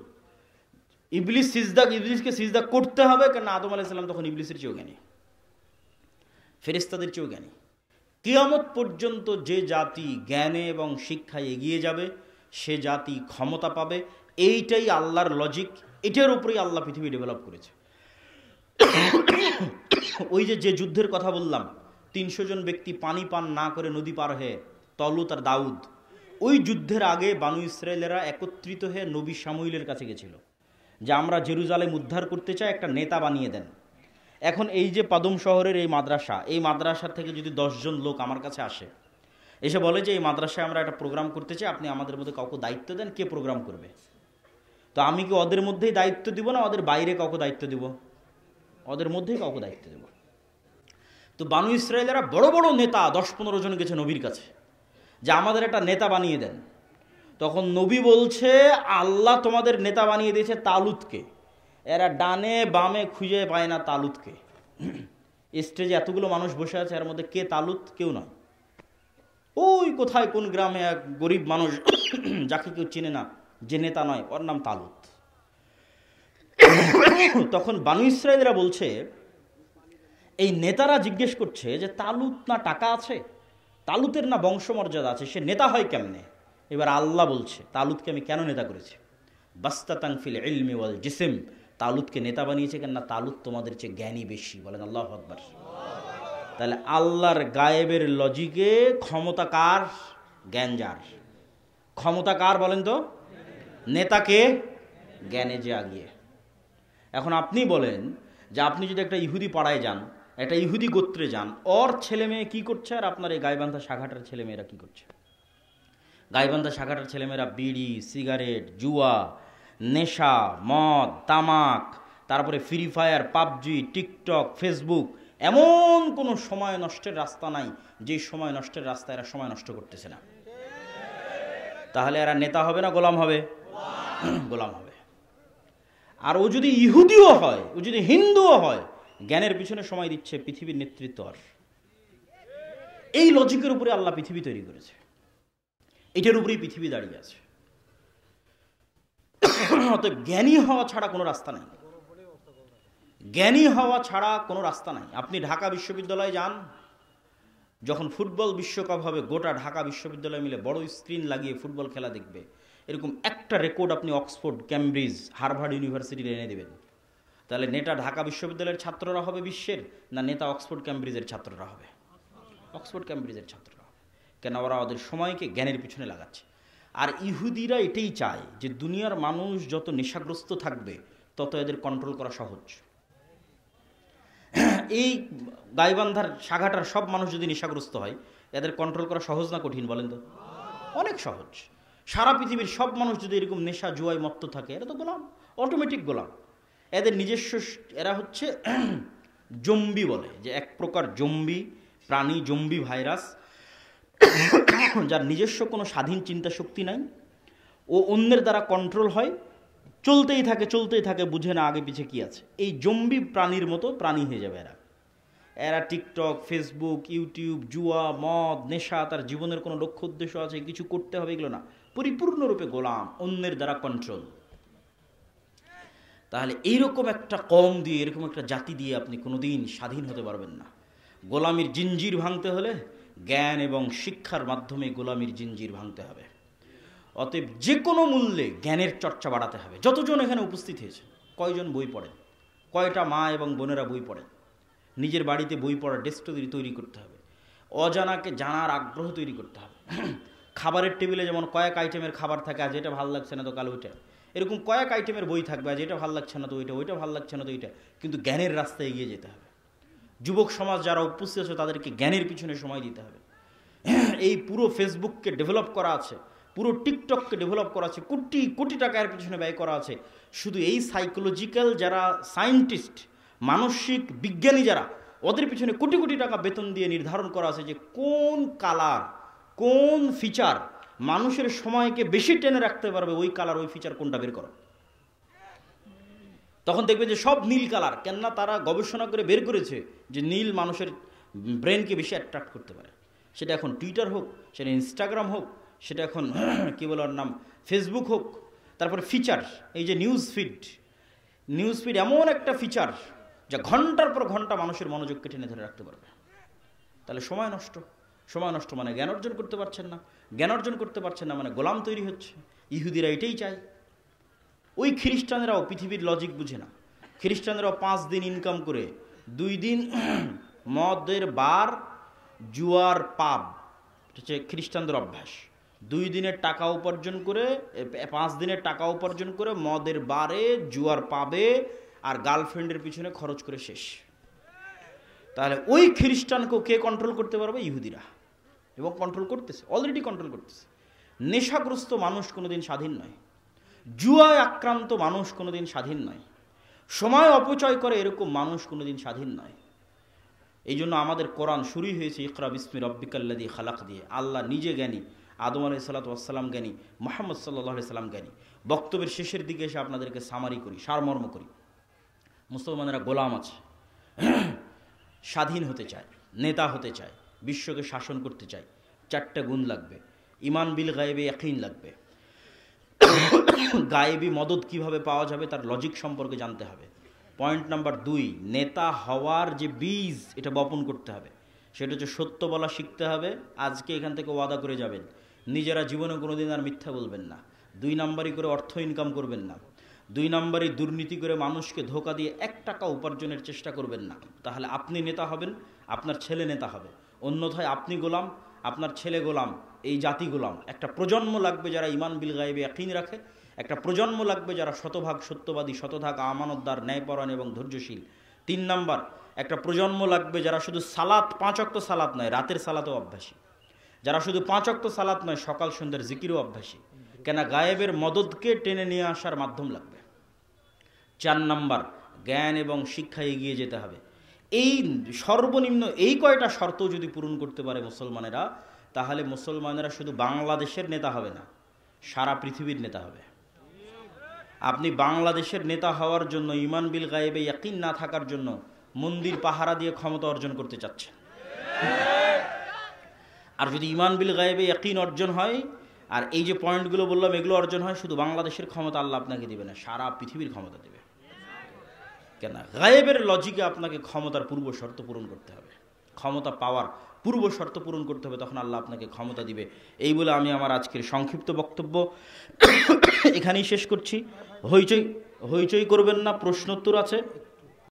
ইবলিসকে সিজদা করতে হবে কেন? আদম আলাইহিস সালাম তখন ইবলিসের চেয়েও জ্ঞানী, ফেরেশতাদের চেয়েও জ্ঞানী। কিয়ামত পর্যন্ত যে জাতি জ্ঞানে এবং শিক্ষায় এগিয়ে যাবে সে জাতি ক্ষমতা পাবে। এইটাই আল্লাহর লজিক, এটার উপরেই আল্লাহ পৃথিবী ডেভেলপ করেছে। ওই যে যুদ্ধের কথা বললাম, 300 জন ব্যক্তি পানি পান না করে নদী পার হয়ে, তলুত আর দাউদ, ওই যুদ্ধের আগে বানু ইসরায়েলেরা একত্রিত হয়ে নবী শামুইলের কাছে গেছিল যে আমরা জেরুজালেম উদ্ধার করতে চাই, একটা নেতা বানিয়ে দেন। এখন এই যে পাদুম শহরের এই মাদ্রাসা, এই মাদ্রাসার থেকে যদি 10 জন লোক আমার কাছে আসে, এসে বলে যে এই মাদ্রাসায় আমরা একটা প্রোগ্রাম করতে চাই, আপনি আমাদের মধ্যে কাউকে দায়িত্ব দেন, কে প্রোগ্রাম করবে? তো আমি কি ওদের মধ্যেই দায়িত্ব দিব না ওদের বাইরে কাউকে দায়িত্ব দিব? ওদের মধ্যেই কাউকে দায়িত্ব দেব। তো বানু ইসরায়েলেরা বড় বড় নেতা 10-15 জন গেছে নবীর কাছে যে আমাদের একটা নেতা বানিয়ে দেন। তখন নবী বলছে আল্লাহ তোমাদের নেতা বানিয়ে দিয়েছে তালুতকে। এরা ডানে বামে খুঁজে পায় না তালুতকে। স্টেজে এতগুলো মানুষ বসে আছে, এর মধ্যে কে তালুত? কেউ নয়। ওই কোথায় কোন গ্রামে এক গরিব মানুষ যাকে কেউ চেনে না, যে নেতা নয়, ওর নাম তালুত। তখন বানু ইসরায়েলরা বলছে, এই নেতারা জিজ্ঞেস করছে যে তালুত না টাকা আছে, তালুতের না বংশমর্যাদা আছে, সে নেতা হয় কেমনে? এবার আল্লাহ বলছে তালুতকে আমি কেন নেতা করেছি? বাস্তাতান ফিল ইলমি ওয়াল জিসম। তালুতকে নেতা বানিয়েছে কেন? না তালুত তোমাদের চেয়ে জ্ঞানী বেশি। বলেন আল্লাহু আকবার। তাহলে আল্লাহর গায়েবের লজিকে ক্ষমতা কার? জ্ঞান যার। ক্ষমতা কার বলেন তো? নেতাকে? জ্ঞানে যে আগিয়ে। এখন আপনি বলেন যে আপনি যদি একটা ইহুদি পাড়ায় যান, একটা ইহুদি গোত্রে যান, ওর ছেলে মেয়ে কী করছে আর আপনার এই গাইবান্ধা শাখাটার ছেলেমেয়েরা কী করছে? গাইবান্ধা শাখাটার ছেলেমেয়েরা বিড়ি, সিগারেট, জুয়া, নেশা, মদ, তামাক, তারপরে free fire, PUBG, TikTok, Facebook, এমন কোনো সময় নষ্টের রাস্তা নাই যে সময় নষ্টের রাস্তা এরা সময় নষ্ট করতেছে না। তাহলে এরা নেতা হবে না গোলাম হবে? গোলাম হবে। আর ও যদি ইহুদিও হয়, ও যদি হিন্দুও হয়, জ্ঞানের পিছনে সময় দিচ্ছে পৃথিবীর নেতৃত্ব। আর এই লজিকের উপরে আল্লাহ পৃথিবী তৈরি করেছে, এটার উপরেই পৃথিবী দাঁড়িয়ে আছে। অতএব জ্ঞানী হওয়া ছাড়া কোনো রাস্তা নাই, জ্ঞানী হওয়া ছাড়া কোনো রাস্তা নাই। আপনি ঢাকা বিশ্ববিদ্যালয়ে যান, যখন ফুটবল বিশ্বকাপ হবে গোটা ঢাকা বিশ্ববিদ্যালয় মিলে বড় স্ক্রিন লাগিয়ে ফুটবল খেলা দেখবে। এরকম একটা রেকর্ড আপনি অক্সফোর্ড, ক্যামব্রিজ, হার্ভার্ড ইউনিভার্সিটির এনে দেবেন, তাহলে নেতা ঢাকা বিশ্ববিদ্যালয়ের ছাত্ররা হবে বিশ্বের, না নেতা অক্সফোর্ড ক্যামব্রিজের ছাত্ররা হবে? অক্সফোর্ড ক্যামব্রিজের ছাত্ররা হবে। কেন? ওরা ওদের সময়কে জ্ঞানের পিছনে লাগাচ্ছে। আর ইহুদিরা এটাই চায় যে দুনিয়ার মানুষ যত নেশাগ্রস্ত থাকবে তত এদের কন্ট্রোল করা সহজ। এই গাইবান্ধার শাখাটার সব মানুষ যদি নেশাগ্রস্ত হয়, এদের কন্ট্রোল করা সহজ না কঠিন বলেন তো? অনেক সহজ। সারা পৃথিবীর সব মানুষ যদি এরকম নেশা জুয়ায় মত্ত থাকে, এরা তো গোলাম, অটোমেটিক গোলাম। এদের নিজস্ব, এরা হচ্ছে জম্বি বলে, যে এক প্রকার জম্বি প্রাণী, জম্বি ভাইরাস। যার নিজস্ব কোনো স্বাধীন চিন্তা শক্তি নাই, ও অন্যের দ্বারা কন্ট্রোল হয়, চলতেই থাকে, বুঝে না আগে পিছে কি আছে। এই জম্বি প্রাণীর মতো প্রাণী হয়ে যাবে এরা টিকটক, ফেসবুক, ইউটিউব, জুয়া, মদ, নেশা, তার জীবনের কোনো লক্ষ্য উদ্দেশ্য আছে, কিছু করতে হবে, এগুলো না, পরিপূর্ণরূপে গোলাম, অন্যের দ্বারা কন্ট্রোল। তাহলে এইরকম একটা কওম দিয়ে, এরকম একটা জাতি দিয়ে আপনি কোনোদিন স্বাধীন হতে পারবেন না। গোলামির জিঞ্জির ভাঙতে হলে জ্ঞান এবং শিক্ষার মাধ্যমে গোলামির জিঞ্জির ভাঙতে হবে। অতএব যে কোনো মূল্যে জ্ঞানের চর্চা বাড়াতে হবে। যতজন এখানে উপস্থিত হয়েছে, কয়জন বই পড়েন, কয়টা মা এবং বোনেরা বই পড়েন? নিজের বাড়িতে বই পড়ার ডেস্ক তৈরি করতে হবে, অজানাকে জানার আগ্রহ তৈরি করতে হবে। খাবারের টেবিলে যেমন কয়েক আইটেমের খাবার থাকে, আজ এটা ভালো লাগছে না তো কাল ওইটা, এরকম কয়েক আইটেমের বই থাকবে, আজ এটা ভালো লাগছে না তো ওইটা, ওইটা ভালো লাগছে না তো ওইটা, কিন্তু জ্ঞানের রাস্তায় এগিয়ে যেতে হবে। যুবক সমাজ যারা উপস্থিত আছে তাদেরকে জ্ঞানের পিছনে সময় দিতে হবে। এই পুরো ফেসবুককে ডেভেলপ করা আছে, পুরো টিকটককে ডেভেলপ করা আছে, কোটি কোটি টাকা এর পিছনে ব্যয় করা আছে। শুধু এই সাইকোলজিক্যাল যারা সায়েন্টিস্ট, মানসিক বিজ্ঞানী যারা, ওদের পিছনে কোটি কোটি টাকা বেতন দিয়ে নির্ধারণ করা আছে যে কোন কালার, কোন ফিচার মানুষের সময়কে বেশি টেনে রাখতে পারবে, ওই কালার, ওই ফিচার কোনটা বের করো। তখন দেখবে যে সব নীল কালার, কেননা তারা গবেষণা করে বের করেছে যে নীল মানুষের ব্রেনকে বেশি অ্যাট্রাক্ট করতে পারে। সেটা এখন টুইটার হোক, সেটা ইনস্টাগ্রাম হোক, সেটা এখন কী বলে ওর নাম, ফেসবুক হোক। তারপরে ফিচার, এই যে নিউজ ফিড এমন একটা ফিচার যা ঘন্টার পর ঘন্টা মানুষের মনোযোগকে টেনে ধরে রাখতে পারবে। তাহলে সময় নষ্ট মানে জ্ঞান অর্জন করতে পারছেন না, জ্ঞান অর্জন করতে পারছেন না মানে গোলাম তৈরি হচ্ছে। ইহুদিরা এটাই চায়। ওই খ্রিস্টানেরাও পৃথিবীর লজিক বুঝে না। খ্রিস্টানেরাও 5 দিন ইনকাম করে 2 দিন মদের বার, জুয়ার পাব, হচ্ছে খ্রিস্টানদের অভ্যাস। 2 দিনের টাকা উপার্জন করে, 5 দিনের টাকা উপার্জন করে মদের বারে, জুয়ার পাবে আর গার্লফ্রেন্ডের পিছনে খরচ করে শেষ। তাহলে ওই খ্রিস্টানকেও কে কন্ট্রোল করতে পারবে? ইহুদিরা। এবং কন্ট্রোল করতেছে, অলরেডি কন্ট্রোল করতেছে। নেশাগ্রস্ত মানুষ কোনোদিন স্বাধীন নয়, জুয়ায় আক্রান্ত মানুষ কোনোদিন স্বাধীন নয়, সময় অপচয় করে এরকম মানুষ কোনোদিন স্বাধীন নয়। এই জন্য আমাদের কোরআন শুরুই হয়েছে ইকরা বিসমি রব্বিকাল্লাযী খালাক দিয়ে। আল্লাহ নিজে জ্ঞানী, আদম আলাইহিস সালাতু ওয়াস সালাম জ্ঞানী, মুহাম্মদ সাল্লাল্লাহু আলাইহি সাল্লাম জ্ঞানী। বক্তব্যের শেষের দিকে এসে আপনাদেরকে সামারি করি, সারমর্ম করি। মুসলমানেরা গোলাম আছে, স্বাধীন হতে চায়, নেতা হতে চায়, বিশ্বকে শাসন করতে চায়। 4টা গুণ লাগবে। ঈমান বিল গায়বে ইয়াকিন লাগবে। গায়েবী মদদ কিভাবে পাওয়া যাবে তার লজিক সম্পর্কে জানতে হবে। পয়েন্ট নাম্বার 2, নেতা হওয়ার যে বীজ, এটা বপন করতে হবে। সেটা হচ্ছে সত্য বলা শিখতে হবে। আজকে এখান থেকে ওয়াদা করে যাবেন, নিজেরা জীবনে কোনোদিন আর মিথ্যা বলবেন না। 2 নাম্বারি করে অর্থ ইনকাম করবেন না। 2 নাম্বারি দুর্নীতি করে মানুষকে ধোকা দিয়ে 1 টাকা উপার্জনের চেষ্টা করবেন না। তাহলে আপনি নেতা হবেন, আপনার ছেলে নেতা হবে। অন্যথায় আপনি গোলাম, আপনার ছেলে গোলাম, এই জাতি গোলাম। একটা প্রজন্ম লাগবে যারা ঈমান বিল গায়বে ইয়াকিন রাখে, একটা প্রজন্ম লাগবে যারা শতভাগ সত্যবাদী, শতভাগ আমানতদার, ন্যায়পরায়ণ এবং ধৈর্যশীল। 3 নাম্বার, একটা প্রজন্ম লাগবে যারা শুধু সালাত, 5 ওয়াক্ত সালাত নয়, রাতের সালাতও অভ্যাসী। যারা শুধু 5 ওয়াক্ত সালাত নয়, সকাল সন্ধ্যার জিকিরও অভ্যাসী। কেন? গায়েবের মদদকে টেনে নিয়ে আসার মাধ্যম লাগবে। 4 নাম্বার, জ্ঞান এবং শিক্ষায় এগিয়ে যেতে হবে। এই সর্বনিম্ন এই কয়টা শর্ত যদি পূরণ করতে পারে মুসলমানেরা, তাহলে মুসলমানেরা শুধু বাংলাদেশের নেতা হবে না, সারা পৃথিবীর নেতা হবে। আপনি বাংলাদেশের নেতা হওয়ার জন্য, ঈমান বিল গায়বে ইয়াকিন না থাকার জন্য মন্দির পাহারা দিয়ে ক্ষমতা অর্জন করতে চাচ্ছেন। আর যদি ঈমান বিল গায়বে ইয়াকিন অর্জন হয়, আর এই যে পয়েন্টগুলো বললাম এগুলো অর্জন হয়, শুধু বাংলাদেশের ক্ষমতা আল্লাহ আপনাকে দিবে না, সারা পৃথিবীর ক্ষমতা দেবে। কেন? গায়েবের লজিকে আপনাকে ক্ষমতার পূর্ব শর্ত পূরণ করতে হবে, ক্ষমতা পাওয়ার পূর্ব শর্ত পূরণ করতে হবে, তখন আল্লাহ আপনাকে ক্ষমতা দিবে। এই বলে আমি আমার আজকের সংক্ষিপ্ত বক্তব্য এখানেই শেষ করছি। হইচই করবেন না, প্রশ্নোত্তর আছে।